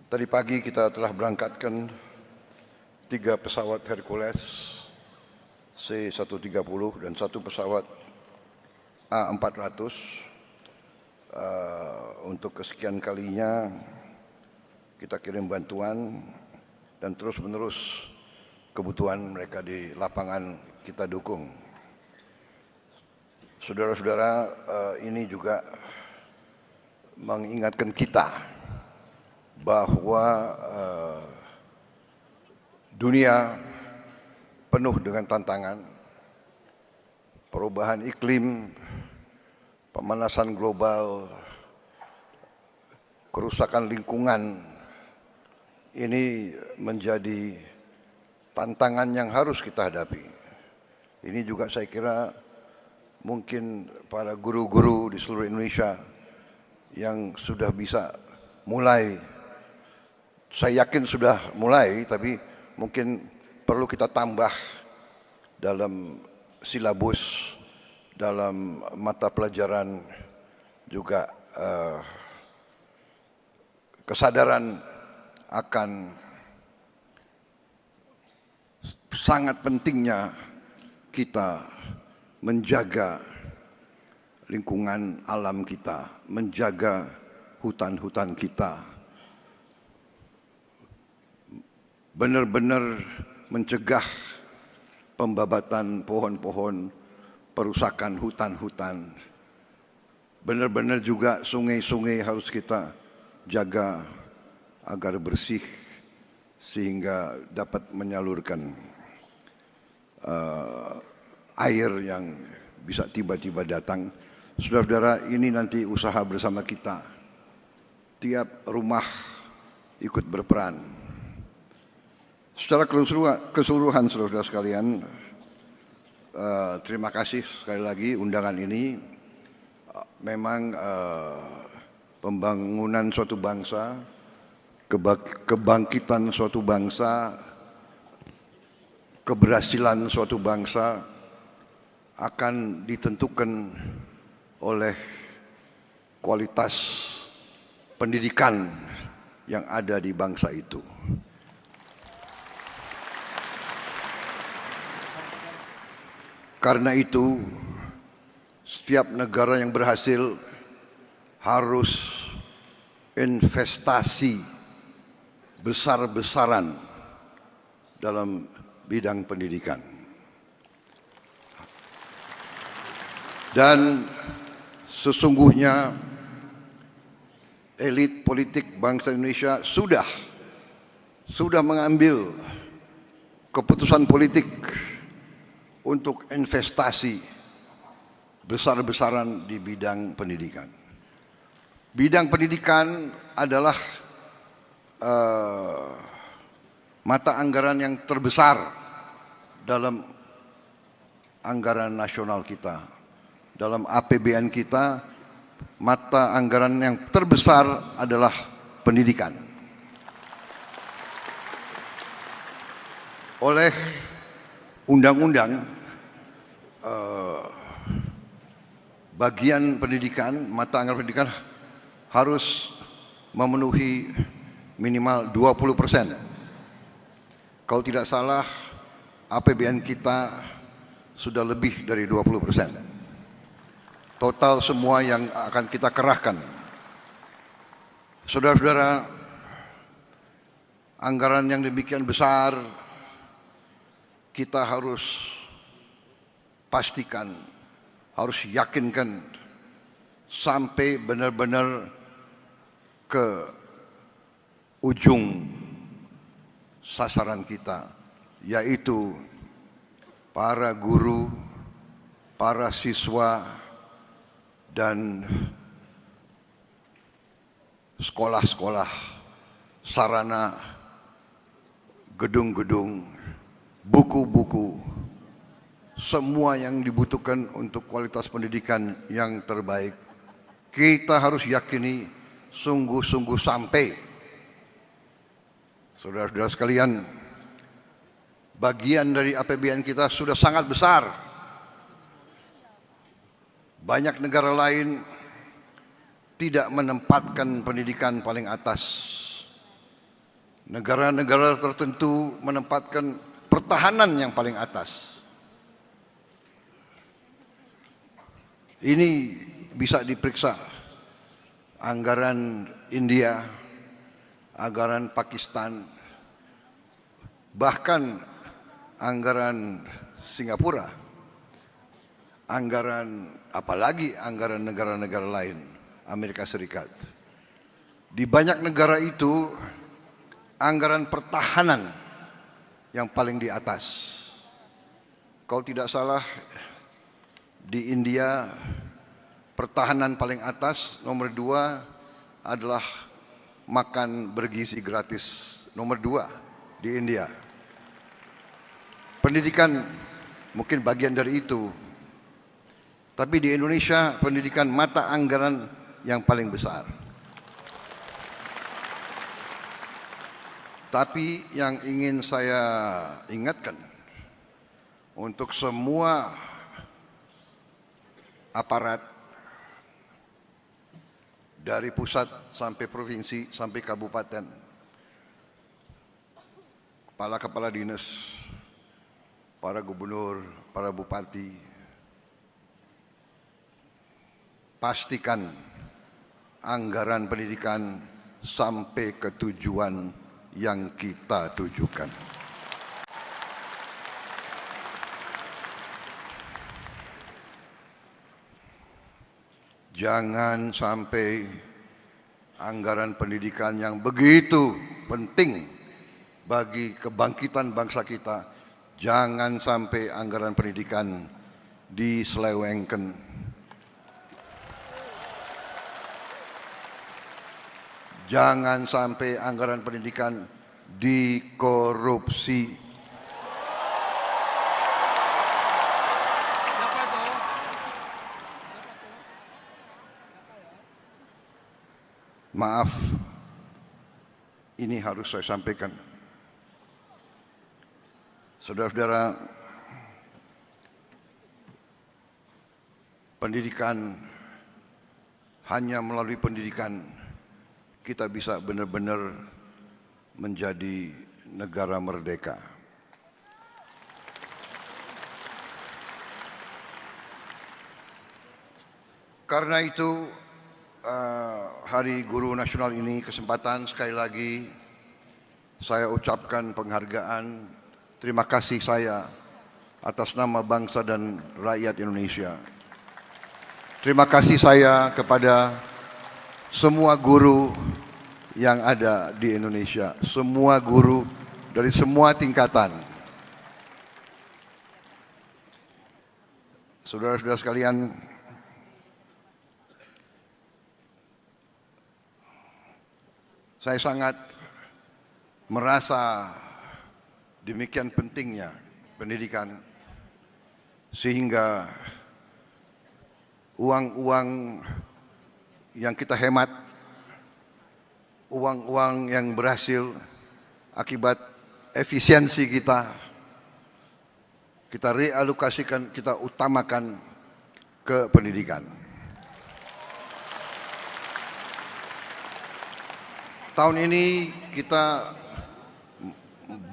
Tadi pagi kita telah berangkatkan 3 pesawat Hercules C-130 dan 1 pesawat A-400 untuk kesekian kalinya kita kirim bantuan dan terus-menerus kebutuhan mereka di lapangan kita dukung. Saudara-saudara, ini juga mengingatkan kita bahwa dunia penuh dengan tantangan, perubahan iklim, pemanasan global, kerusakan lingkungan. Ini menjadi tantangan yang harus kita hadapi. Ini juga saya kira mungkin para guru-guru di seluruh Indonesia yang sudah bisa mulai, saya yakin sudah mulai, tapi mungkin perlu kita tambah dalam silabus, dalam mata pelajaran juga kesadaran akan sangat pentingnya kita menjaga lingkungan alam kita, menjaga hutan-hutan kita, benar-benar mencegah pembabatan pohon-pohon, perusakan hutan-hutan. Benar-benar juga sungai-sungai harus kita jaga agar bersih sehingga dapat menyalurkan air yang bisa tiba-tiba datang. Saudara-saudara, ini nanti usaha bersama kita. Tiap rumah ikut berperan. Secara keseluruhan saudara-saudara sekalian, terima kasih sekali lagi undangan ini. Memang pembangunan suatu bangsa, kebangkitan suatu bangsa, keberhasilan suatu bangsa akan ditentukan oleh kualitas pendidikan yang ada di bangsa itu. Karena itu, setiap negara yang berhasil harus investasi besar-besaran dalam bidang pendidikan. Dan sesungguhnya elit politik bangsa Indonesia sudah mengambil keputusan politik untuk investasi besar-besaran di bidang pendidikan. Bidang pendidikan adalah mata anggaran yang terbesar dalam anggaran nasional kita. Dalam APBN kita, mata anggaran yang terbesar adalah pendidikan. Oleh undang-undang, bagian pendidikan, mata anggaran pendidikan harus memenuhi minimal 20%. Kalau tidak salah, APBN kita sudah lebih dari 20%. Total semua yang akan kita kerahkan. Saudara-saudara, anggaran yang demikian besar, kita harus pastikan, harus yakinkan sampai benar-benar ke ujung sasaran kita, yaitu para guru, para siswa, dan sekolah-sekolah, sarana, gedung-gedung, buku-buku, semua yang dibutuhkan untuk kualitas pendidikan yang terbaik. Kita harus yakini sungguh-sungguh sampai. Saudara-saudara sekalian, bagian dari APBN kita sudah sangat besar. Banyak negara lain tidak menempatkan pendidikan paling atas. Negara-negara tertentu menempatkan pertahanan yang paling atas. Ini bisa diperiksa anggaran India, anggaran Pakistan, bahkan anggaran Singapura, apalagi anggaran negara-negara lain, Amerika Serikat. Di banyak negara itu anggaran pertahanan yang paling di atas. Kalau tidak salah, di India pertahanan paling atas, nomor 2 adalah makan bergizi gratis, nomor 2 di India. Pendidikan mungkin bagian dari itu, tapi di Indonesia pendidikan mata anggaran yang paling besar. Tapi yang ingin saya ingatkan untuk semua aparat dari pusat sampai provinsi sampai kabupaten, kepala-kepala dinas, para gubernur, para bupati, pastikan anggaran pendidikan sampai ke tujuan yang kita tujukan. Jangan sampai anggaran pendidikan yang begitu penting bagi kebangkitan bangsa kita, jangan sampai anggaran pendidikan diselewengkan. Jangan sampai anggaran pendidikan dikorupsi. Maaf, ini harus saya sampaikan. Saudara-saudara, pendidikan, hanya melalui pendidikan kita bisa benar-benar menjadi negara merdeka. Karena itu Hari Guru Nasional ini kesempatan sekali lagi saya ucapkan penghargaan, terima kasih saya atas nama bangsa dan rakyat Indonesia. Terima kasih saya kepada semua guru yang ada di Indonesia, semua guru dari semua tingkatan. Saudara-saudara sekalian, saya sangat merasa demikian pentingnya pendidikan sehingga uang-uang yang kita hemat, uang-uang yang berhasil akibat efisiensi kita realokasikan, kita utamakan ke pendidikan. Tahun ini kita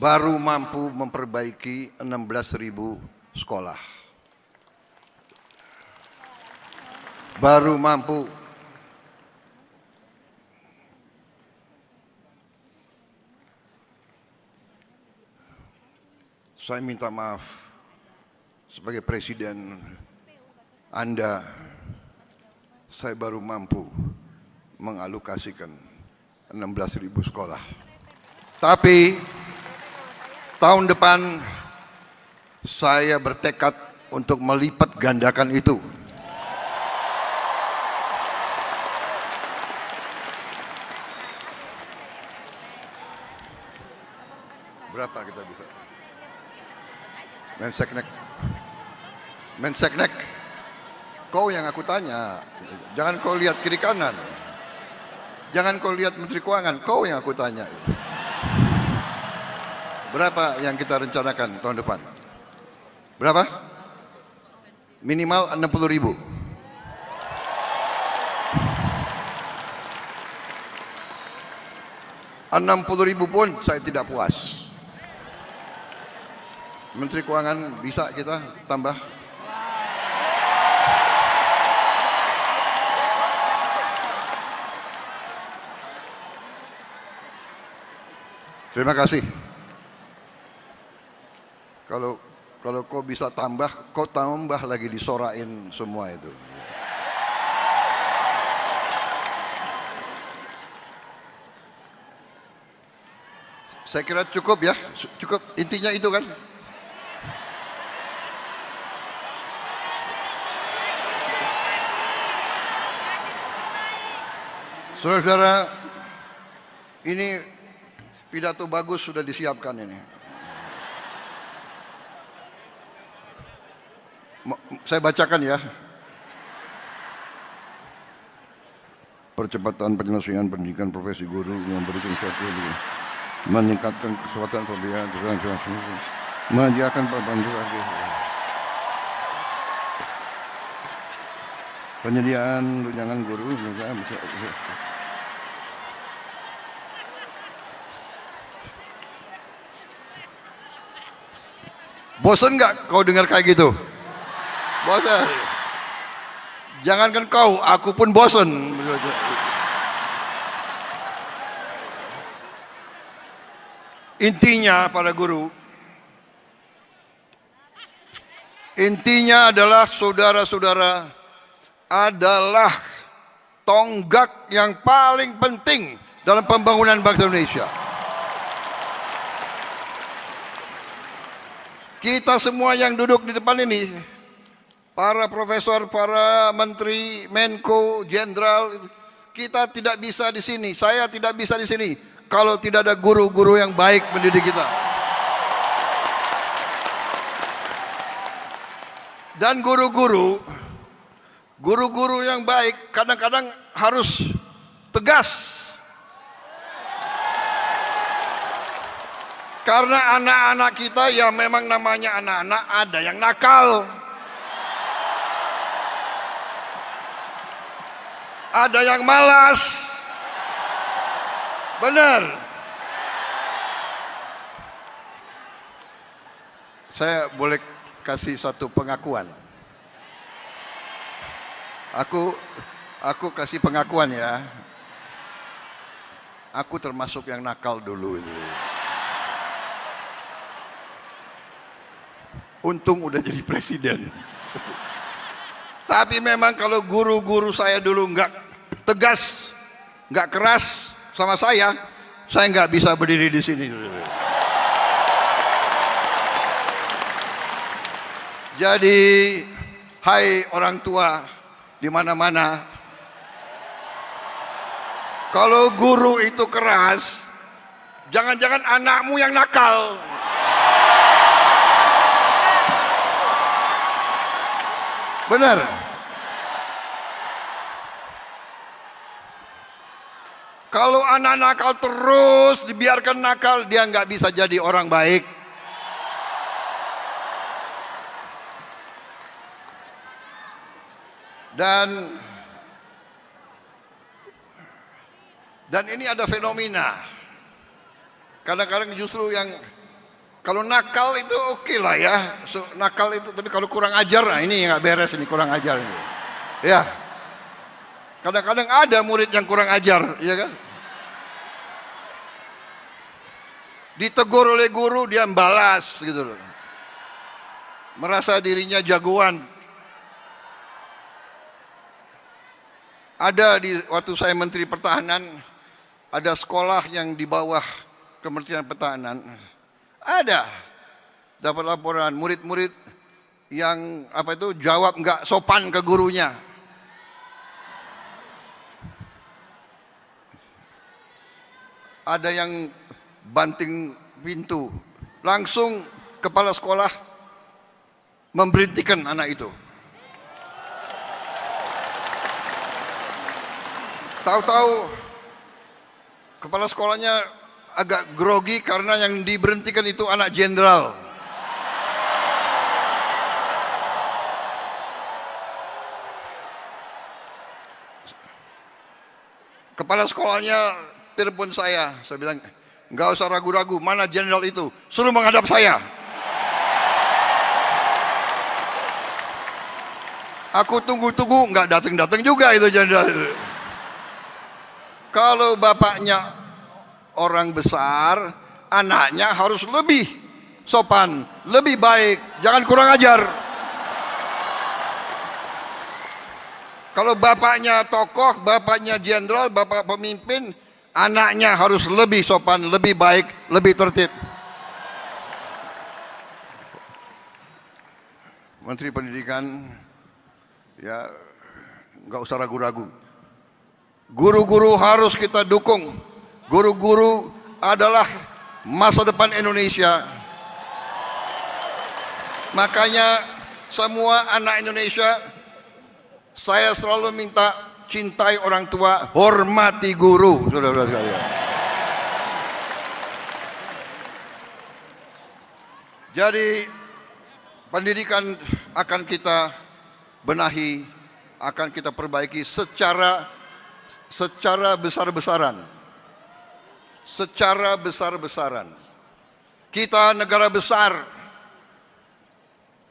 baru mampu memperbaiki 16.000 sekolah. Baru mampu. Saya minta maaf sebagai presiden Anda, saya baru mampu mengalokasikan 16.000 sekolah. Tapi tahun depan saya bertekad untuk melipat gandakan itu. Berapa kita bisa? Menseknek, kau yang aku tanya, jangan kau lihat kiri kanan. Jangan kau lihat Menteri Keuangan, kau yang aku tanya. Berapa yang kita rencanakan tahun depan? Berapa? Minimal 60.000. $60.000 pun saya tidak puas. Menteri Keuangan bisa kita tambah? Terima kasih. Kalau kau bisa tambah, kau tambah lagi disorain semua itu. Saya kira cukup ya, cukup. Intinya itu kan. Saudara-saudara, ini pidato bagus sudah disiapkan ini. Saya bacakan ya. Percepatan penyelesaian pendidikan profesi guru yang berikan suatu meningkatkan kesempatan pembelajaran menyediakan perbantuan penyediaan tunjangan guru. Bosan nggak kau dengar kayak gitu? Bosan. Jangankan kau, aku pun bosan. Intinya para guru, intinya adalah saudara-saudara adalah tonggak yang paling penting dalam pembangunan bangsa Indonesia. Kita semua yang duduk di depan ini, para profesor, para menteri, menko, jenderal, kita tidak bisa di sini. Saya tidak bisa di sini kalau tidak ada guru-guru yang baik mendidik kita. Dan guru-guru yang baik kadang-kadang harus tegas. Karena anak-anak kita ya memang namanya anak-anak, ada yang nakal. Ada yang malas. Benar. Saya boleh kasih satu pengakuan. Aku kasih pengakuan ya. Aku termasuk yang nakal dulu itu. Untung udah jadi presiden. Tapi memang kalau guru-guru saya dulu nggak tegas, nggak keras sama saya nggak bisa berdiri di sini. Jadi, hai orang tua di mana-mana, kalau guru itu keras, jangan-jangan anakmu yang nakal. Benar. Kalau anak nakal terus dibiarkan nakal, dia nggak bisa jadi orang baik. Dan ini ada fenomena. Kadang-kadang justru yang kalau nakal itu oke lah ya, nakal itu, tapi kalau kurang ajar, nah ini nggak beres, ini kurang ajar ini. Ya, kadang-kadang ada murid yang kurang ajar, ya kan? Ditegur oleh guru, dia membalas gitu loh. Merasa dirinya jagoan. Ada waktu saya Menteri Pertahanan, ada sekolah yang di bawah Kementerian Pertahanan. Ada dapat laporan murid-murid yang jawab nggak sopan ke gurunya. Ada yang banting pintu, langsung kepala sekolah memberhentikan anak itu. Tahu-tahu kepala sekolahnya agak grogi karena yang diberhentikan itu anak jenderal. Kepala sekolahnya telepon saya bilang, nggak usah ragu-ragu, mana jenderal itu, suruh menghadap saya. Aku tunggu-tunggu, nggak datang-datang juga itu jenderal itu. Kalau bapaknya orang besar, anaknya harus lebih sopan, lebih baik, jangan kurang ajar. Kalau bapaknya tokoh, bapaknya jenderal, bapak pemimpin, anaknya harus lebih sopan, lebih baik, lebih tertib. Menteri Pendidikan, ya nggak usah ragu-ragu. Guru-guru harus kita dukung. Guru-guru adalah masa depan Indonesia. Makanya semua anak Indonesia, saya selalu minta cintai orang tua, hormati guru. Saudara-saudara sekalian. Jadi pendidikan akan kita benahi, akan kita perbaiki secara besar-besaran. Secara besar-besaran. Kita negara besar.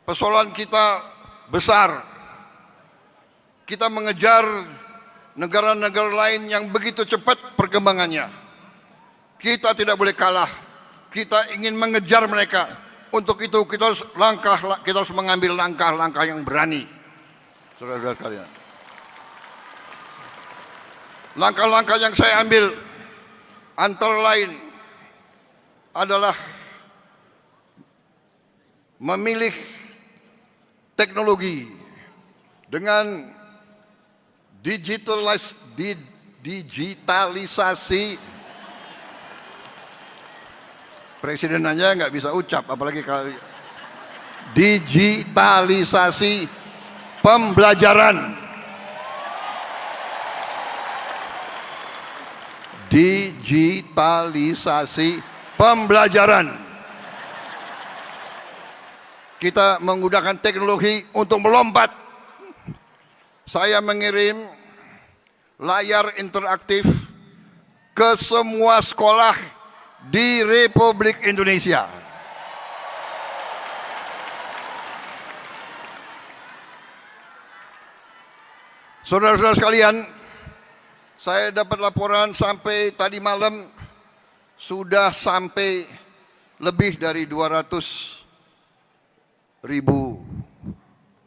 Persoalan kita besar. Kita mengejar negara-negara lain yang begitu cepat perkembangannya. Kita tidak boleh kalah. Kita ingin mengejar mereka. Untuk itu kita harus mengambil langkah-langkah yang berani. Saudara-saudara sekalian. Langkah-langkah yang saya ambil antara lain adalah memilih teknologi dengan digitalisasi. Presiden aja nggak bisa ucap, apalagi kalau digitalisasi pembelajaran. Digitalisasi pembelajaran. Kita menggunakan teknologi untuk melompat. Saya mengirim layar interaktif ke semua sekolah di Republik Indonesia. Saudara-saudara sekalian, saya dapat laporan sampai tadi malam sudah sampai lebih dari 200.000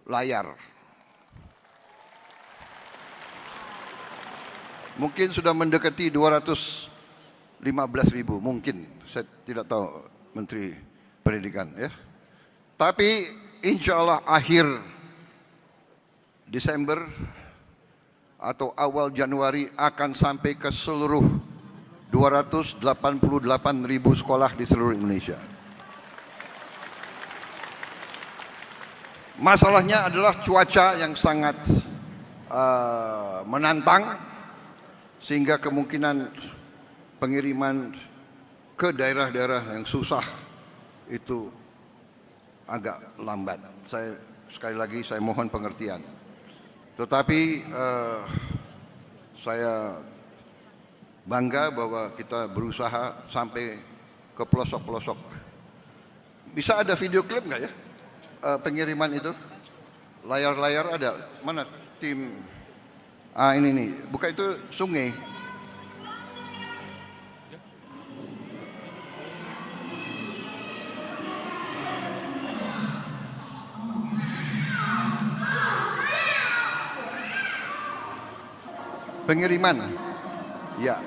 layar. Mungkin sudah mendekati 215.000, mungkin. Saya tidak tahu, Menteri Pendidikan, ya. Tapi insya Allah akhir Desember atau awal Januari akan sampai ke seluruh 288.000 sekolah di seluruh Indonesia. Masalahnya adalah cuaca yang sangat menantang, sehingga kemungkinan pengiriman ke daerah-daerah yang susah itu agak lambat. Sekali lagi saya mohon pengertian. Tetapi saya bangga bahwa kita berusaha sampai ke pelosok-pelosok. Bisa ada video klip nggak ya pengiriman itu? Layar-layar ada? Mana tim? Ini nih, bukan itu sungai. Pengiriman, ya,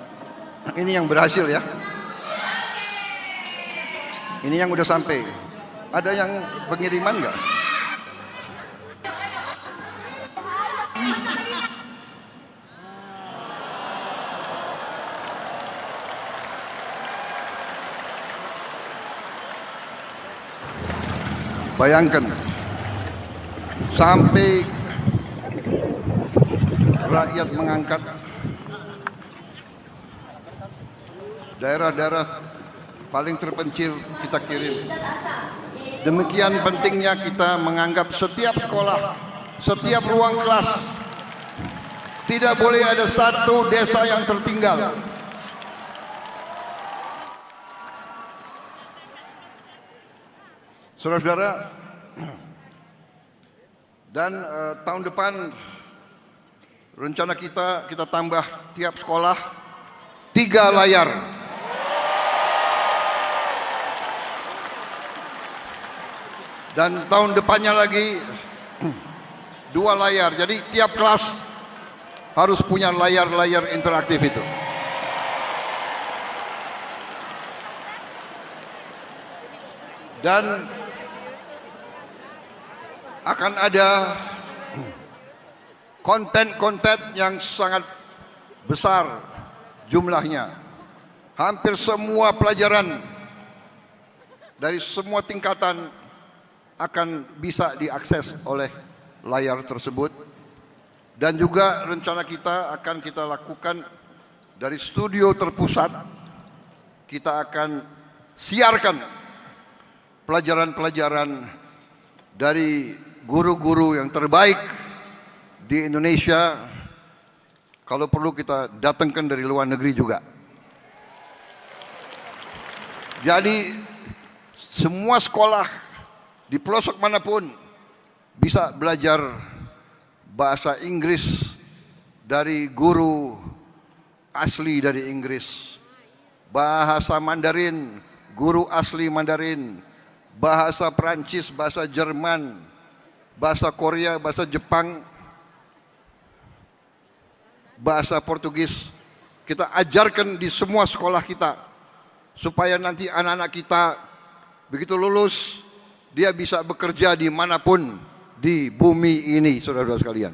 ini yang berhasil ya. Ini yang udah sampai. Ada yang pengiriman nggak? Bayangkan, sampai rakyat mengangkat daerah-daerah paling terpencil kita kirim. Demikian pentingnya kita menganggap setiap sekolah, setiap ruang kelas, tidak boleh ada satu desa yang tertinggal. Saudara-saudara, dan tahun depan rencana kita tambah tiap sekolah 3 layar. Dan tahun depannya lagi 2 layar. Jadi tiap kelas harus punya layar-layar interaktif itu. Dan akan ada konten-konten yang sangat besar jumlahnya. Hampir semua pelajaran dari semua tingkatan akan bisa diakses oleh layar tersebut. Dan juga rencana kita akan kita lakukan dari studio terpusat. Kita akan siarkan pelajaran-pelajaran dari guru-guru yang terbaik di Indonesia. Kalau perlu kita datangkan dari luar negeri juga. Jadi semua sekolah di pelosok manapun bisa belajar bahasa Inggris dari guru asli dari Inggris, bahasa Mandarin, guru asli Mandarin, bahasa Perancis, bahasa Jerman, bahasa Korea, bahasa Jepang, bahasa Portugis. Kita ajarkan di semua sekolah kita, supaya nanti anak-anak kita begitu lulus, dia bisa bekerja dimanapun di bumi ini, saudara-saudara sekalian.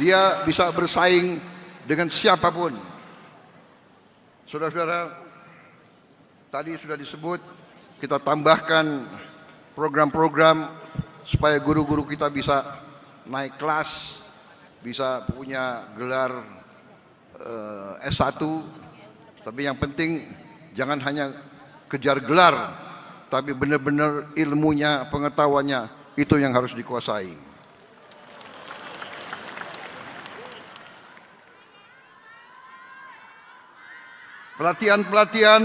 Dia bisa bersaing dengan siapapun. Saudara-saudara, tadi sudah disebut, kita tambahkan program-program supaya guru-guru kita bisa naik kelas, bisa punya gelar S1. Tapi yang penting jangan hanya kejar gelar, tapi benar-benar ilmunya, pengetahuannya itu yang harus dikuasai. Pelatihan-pelatihan,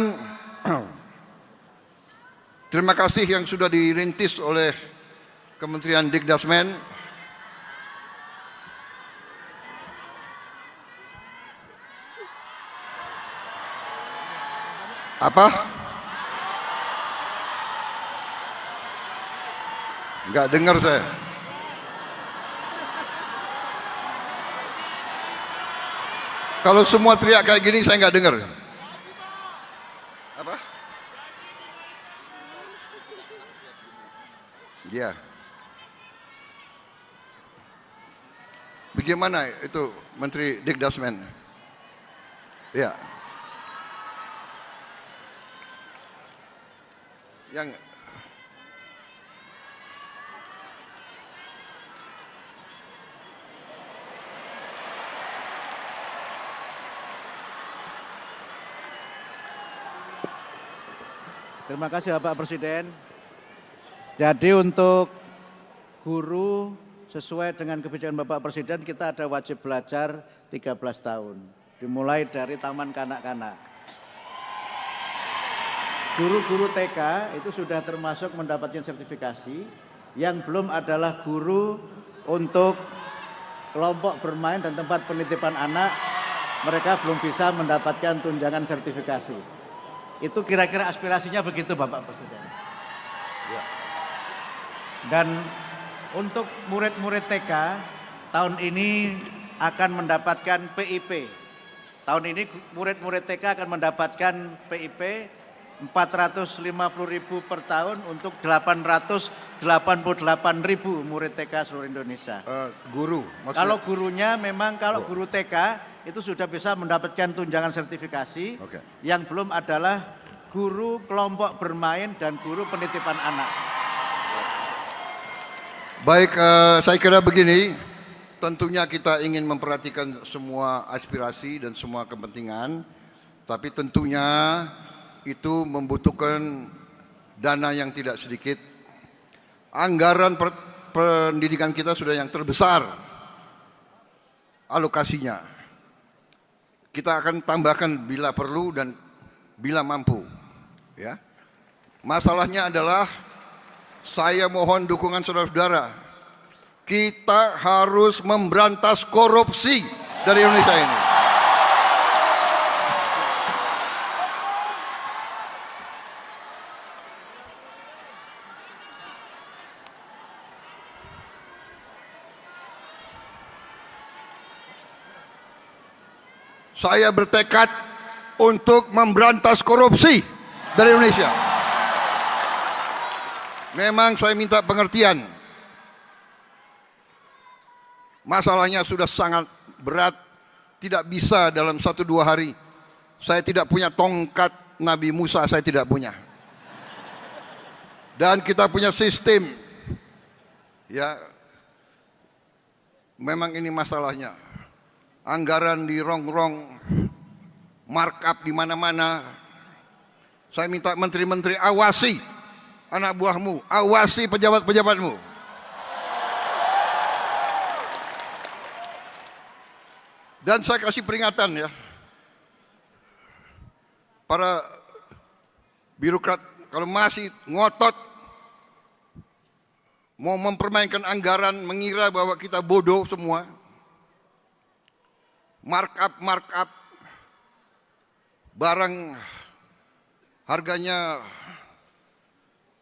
terima kasih yang sudah dirintis oleh Kementerian Dikdasmen. Apa? Enggak dengar saya. Kalau semua teriak kayak gini saya enggak dengar. Apa? Ya. Bagaimana itu Menteri Dikdasmen? Ya. Yang Terima kasih Bapak Presiden. Jadi untuk guru sesuai dengan kebijakan Bapak Presiden kita ada wajib belajar 13 tahun. Dimulai dari taman kanak-kanak. Guru-guru TK itu sudah termasuk mendapatkan sertifikasi. Yang belum adalah guru untuk kelompok bermain dan tempat penitipan anak. Mereka belum bisa mendapatkan tunjangan sertifikasi. Itu kira-kira aspirasinya begitu Bapak Presiden. Ya. Dan untuk murid-murid TK tahun ini akan mendapatkan PIP. Tahun ini murid-murid TK akan mendapatkan PIP 450.000 per tahun untuk 888.000 murid TK seluruh Indonesia. Guru maksudnya? Kalau gurunya memang kalau guru TK itu sudah bisa mendapatkan tunjangan sertifikasi. Okay. Yang belum adalah guru kelompok bermain dan guru penitipan anak. Baik, saya kira begini, tentunya kita ingin memperhatikan semua aspirasi dan semua kepentingan, tapi tentunya itu membutuhkan dana yang tidak sedikit. Anggaran pendidikan kita sudah yang terbesar alokasinya. Kita akan tambahkan bila perlu dan bila mampu. Ya. Masalahnya adalah saya mohon dukungan saudara-saudara. Kita harus memberantas korupsi dari Indonesia ini. Saya bertekad untuk memberantas korupsi dari Indonesia. Memang saya minta pengertian. Masalahnya sudah sangat berat, tidak bisa dalam 1-2 hari. Saya tidak punya tongkat Nabi Musa, saya tidak punya. Dan kita punya sistem. Ya, memang ini masalahnya. Anggaran di rongrong, markup di mana-mana. Saya minta menteri-menteri awasi anak buahmu, awasi pejabat-pejabatmu. Dan saya kasih peringatan ya, para birokrat kalau masih ngotot mau mempermainkan anggaran, mengira bahwa kita bodoh semua, markup barang harganya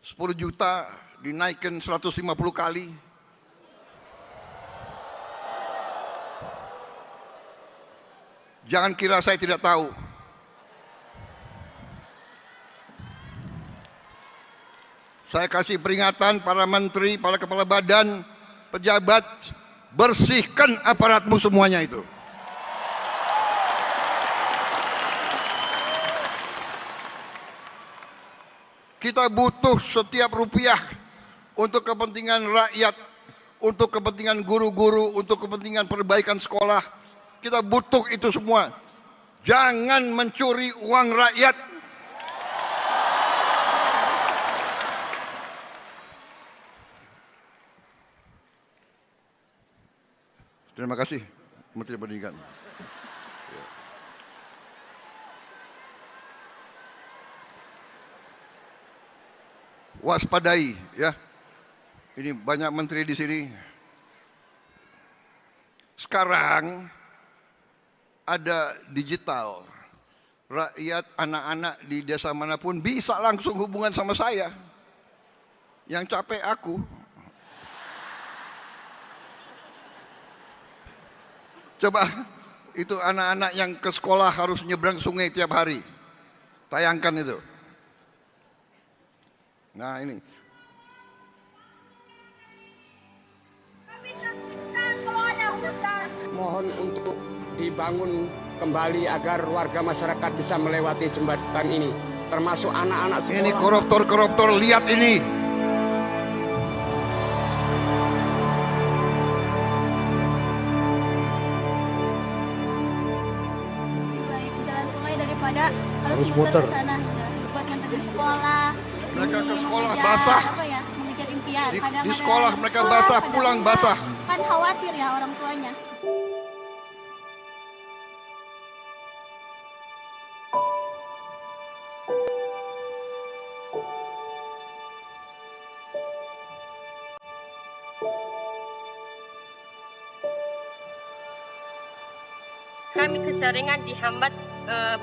10 juta dinaikkan 150 kali. Jangan kira saya tidak tahu. Saya kasih peringatan para menteri, para kepala badan, pejabat, bersihkan aparatmu semuanya itu. Kita butuh setiap rupiah untuk kepentingan rakyat, untuk kepentingan guru-guru, untuk kepentingan perbaikan sekolah. Kita butuh itu semua. Jangan mencuri uang rakyat. Terima kasih, Menteri Pendidikan. Waspadai ya. Ini banyak menteri di sini. Sekarang ada digital. rakyat, anak-anak di desa manapun bisa langsung hubungan sama saya. Yang capek aku. Coba itu anak-anak yang ke sekolah harus nyebrang sungai tiap hari. Tayangkan itu. Nah ini. Mohon untuk dibangun kembali agar warga masyarakat bisa melewati jembatan ini, termasuk anak-anak sekolah. Ini koruptor-koruptor, lihat ini. Jalan sungai daripada harus muter ke sana buat nganterin sekolah. Mereka ke sekolah basah. Mengejar impian. Di sekolah mereka basah, pulang basah. Kan khawatir ya orang tuanya. Kami keseringan dihambat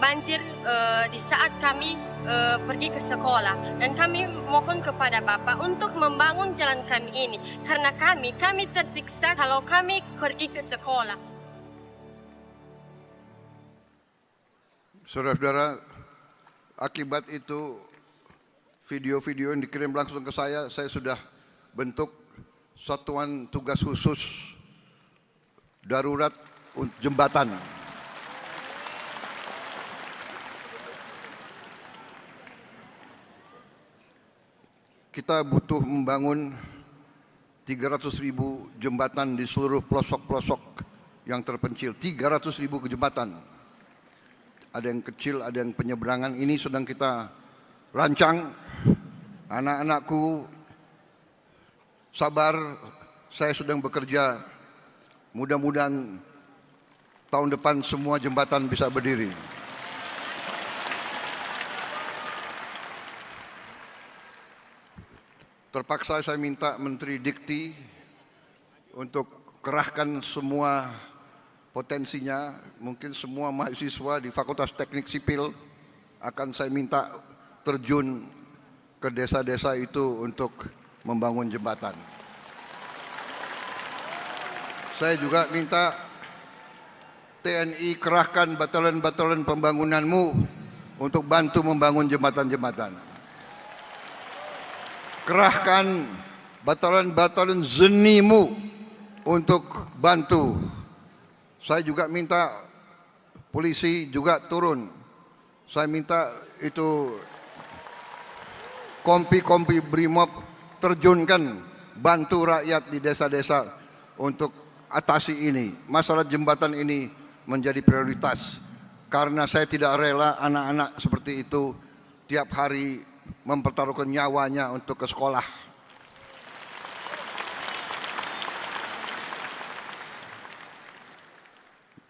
banjir di saat kami pergi ke sekolah, dan kami mohon kepada Bapak untuk membangun jalan kami ini karena kami tersiksa kalau kami pergi ke sekolah. Saudara-saudara, akibat itu video-video yang dikirim langsung ke saya sudah bentuk satuan tugas khusus darurat jembatan. Kita butuh membangun 300.000 jembatan di seluruh pelosok-pelosok yang terpencil. 300.000 jembatan. Ada yang kecil, ada yang penyeberangan. Ini sedang kita rancang. Anak-anakku sabar, saya sedang bekerja. Mudah-mudahan tahun depan semua jembatan bisa berdiri. Terpaksa saya minta Menteri Dikti untuk kerahkan semua potensinya. Mungkin semua mahasiswa di Fakultas Teknik Sipil akan saya minta terjun ke desa-desa itu untuk membangun jembatan. Saya juga minta TNI kerahkan batalan-batalan pembangunanmu untuk bantu membangun jembatan-jembatan. Kerahkan batalan-batalan zenimu untuk bantu. Saya juga minta polisi juga turun. Saya minta itu kompi-kompi Brimob terjunkan, bantu rakyat di desa-desa untuk atasi ini. Masalah jembatan ini menjadi prioritas. Karena saya tidak rela anak-anak seperti itu tiap hari mempertaruhkan nyawanya untuk ke sekolah.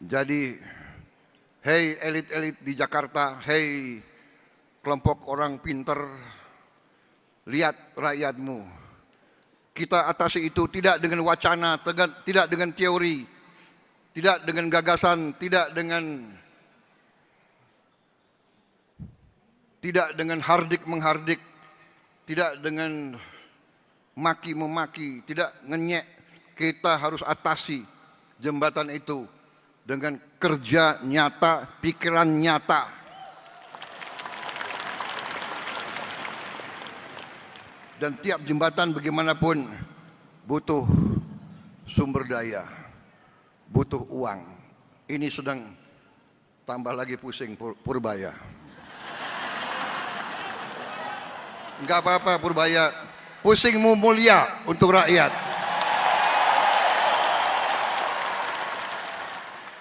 Jadi, hei elit-elit di Jakarta, hei kelompok orang pinter, lihat rakyatmu. Kita atasi itu tidak dengan wacana, tidak dengan teori, tidak dengan gagasan, tidak dengan hardik-menghardik, tidak dengan maki-memaki, tidak ngenyek. Kita harus atasi jembatan itu dengan kerja nyata, pikiran nyata. Dan tiap jembatan bagaimanapun butuh sumber daya, butuh uang. Ini sedang tambah lagi pusing Purbaya. Enggak apa-apa Purbaya, pusingmu mulia untuk rakyat.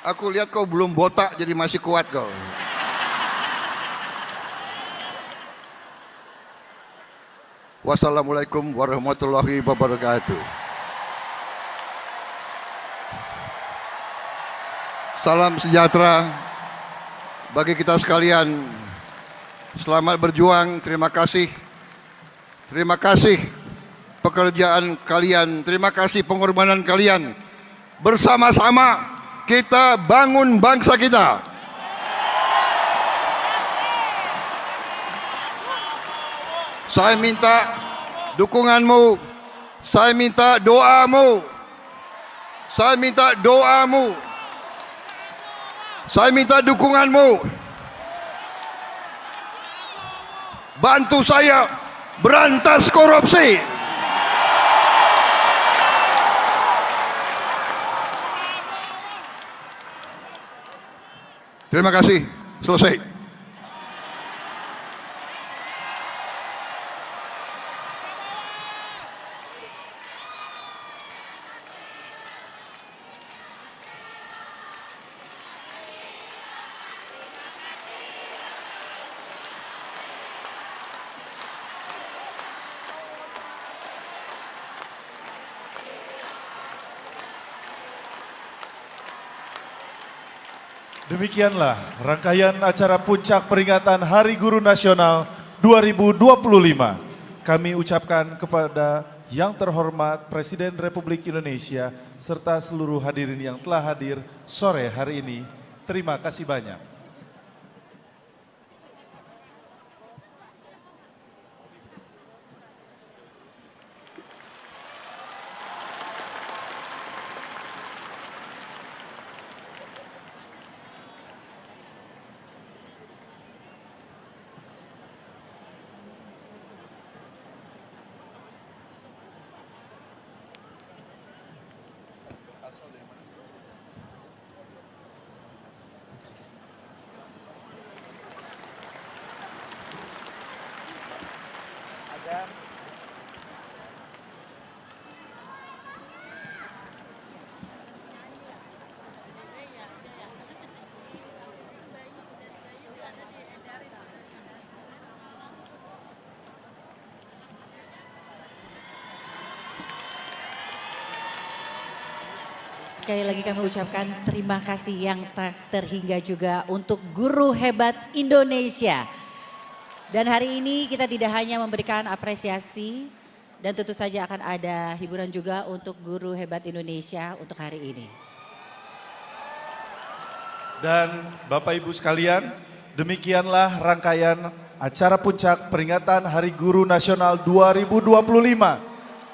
Aku lihat kau belum botak jadi masih kuat kau. Wassalamualaikum warahmatullahi wabarakatuh. Salam sejahtera bagi kita sekalian. Selamat berjuang, terima kasih. Terima kasih pekerjaan kalian, terima kasih pengorbanan kalian. Bersama-sama kita bangun bangsa kita. Saya minta dukunganmu. Saya minta doamu. Saya minta doamu. Saya minta dukunganmu. Bantu saya berantas korupsi. Terima kasih. Selesai. Demikianlah rangkaian acara puncak peringatan Hari Guru Nasional 2025. Kami ucapkan kepada yang terhormat Presiden Republik Indonesia serta seluruh hadirin yang telah hadir sore hari ini. Terima kasih banyak. Sekali lagi kami ucapkan terima kasih yang tak terhingga juga untuk guru hebat Indonesia. Dan hari ini kita tidak hanya memberikan apresiasi dan tentu saja akan ada hiburan juga untuk guru hebat Indonesia untuk hari ini. Dan Bapak Ibu sekalian, demikianlah rangkaian acara puncak peringatan Hari Guru Nasional 2025.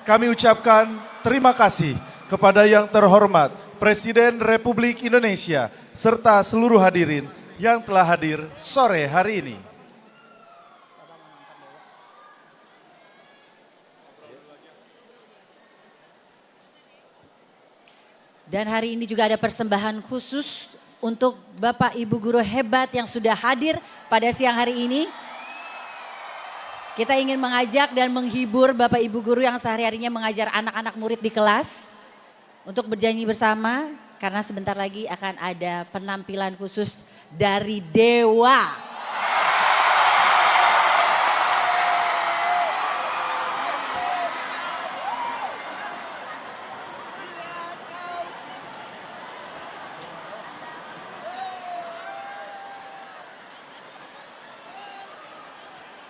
Kami ucapkan terima kasih kepada yang terhormat Presiden Republik Indonesia serta seluruh hadirin yang telah hadir sore hari ini. Dan hari ini juga ada persembahan khusus untuk Bapak Ibu guru hebat yang sudah hadir pada siang hari ini. Kita ingin mengajak dan menghibur Bapak Ibu guru yang sehari-harinya mengajar anak-anak murid di kelas untuk bernyanyi bersama karena sebentar lagi akan ada penampilan khusus dari Dewa.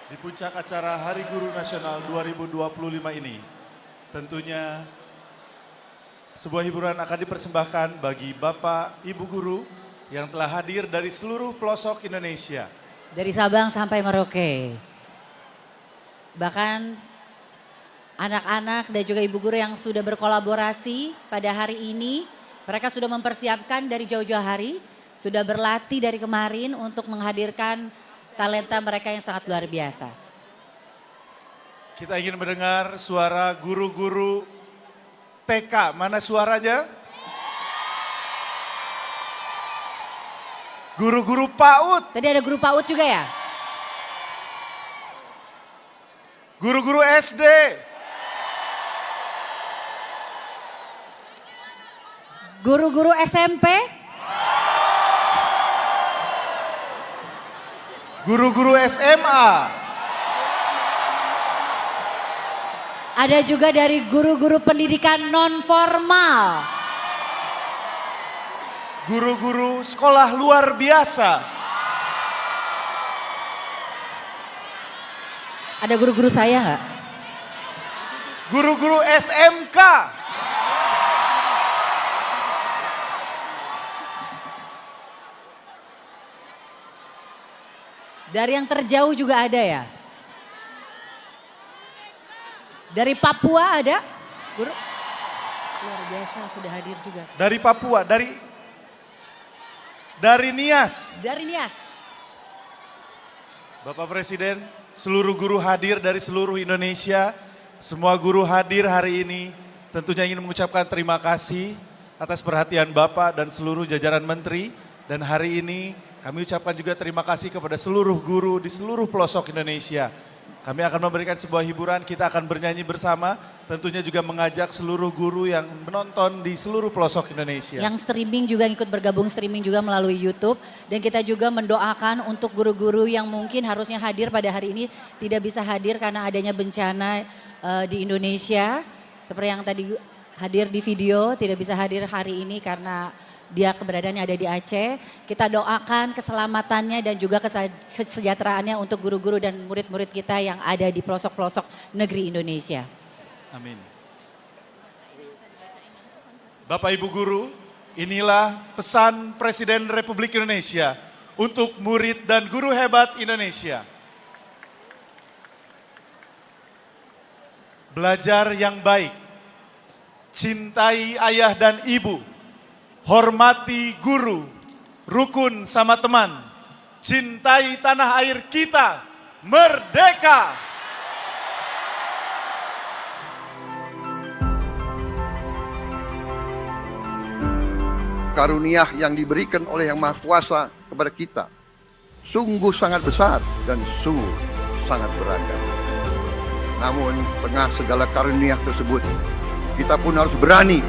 Di puncak acara Hari Guru Nasional 2025 ini, tentunya sebuah hiburan akan dipersembahkan bagi Bapak Ibu Guru yang telah hadir dari seluruh pelosok Indonesia. Dari Sabang sampai Merauke. Bahkan anak-anak dan juga ibu guru yang sudah berkolaborasi pada hari ini, mereka sudah mempersiapkan dari jauh-jauh hari, sudah berlatih dari kemarin untuk menghadirkan talenta mereka yang sangat luar biasa. Kita ingin mendengar suara guru-guru TK, mana suaranya? Guru-guru PAUD. Tadi ada guru PAUD juga ya? Guru-guru SD. Guru-guru SMP. Guru-guru SMA. Ada juga dari guru-guru pendidikan non formal. Guru-guru sekolah luar biasa. Ada guru-guru saya nggak? Guru-guru SMK. Dari yang terjauh juga ada ya? Dari Papua ada? Guru? Luar biasa sudah hadir juga. Dari Papua, dari Nias. Dari Nias. Bapak Presiden, seluruh guru hadir dari seluruh Indonesia. Semua guru hadir hari ini. Tentunya ingin mengucapkan terima kasih atas perhatian Bapak dan seluruh jajaran menteri. Dan hari ini kami ucapkan juga terima kasih kepada seluruh guru di seluruh pelosok Indonesia. Kami akan memberikan sebuah hiburan, kita akan bernyanyi bersama. Tentunya juga mengajak seluruh guru yang menonton di seluruh pelosok Indonesia. Yang streaming juga ikut bergabung streaming juga melalui YouTube. Dan kita juga mendoakan untuk guru-guru yang mungkin harusnya hadir pada hari ini tidak bisa hadir karena adanya bencana di Indonesia. Seperti yang tadi hadir di video, tidak bisa hadir hari ini karena dia keberadaannya ada di Aceh. Kita doakan keselamatannya dan juga kesejahteraannya untuk guru-guru dan murid-murid kita yang ada di pelosok-pelosok negeri Indonesia. Amin. Bapak Ibu Guru, inilah pesan Presiden Republik Indonesia untuk murid dan guru hebat Indonesia. Belajar yang baik, cintai ayah dan ibu, hormati guru, rukun sama teman, cintai tanah air kita, merdeka! Karunia yang diberikan oleh Yang Maha Kuasa kepada kita sungguh sangat besar dan sungguh sangat beragam. Namun tengah segala karunia tersebut, kita pun harus berani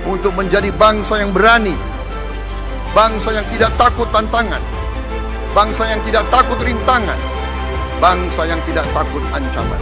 untuk menjadi bangsa yang berani, bangsa yang tidak takut tantangan, bangsa yang tidak takut rintangan, bangsa yang tidak takut ancaman.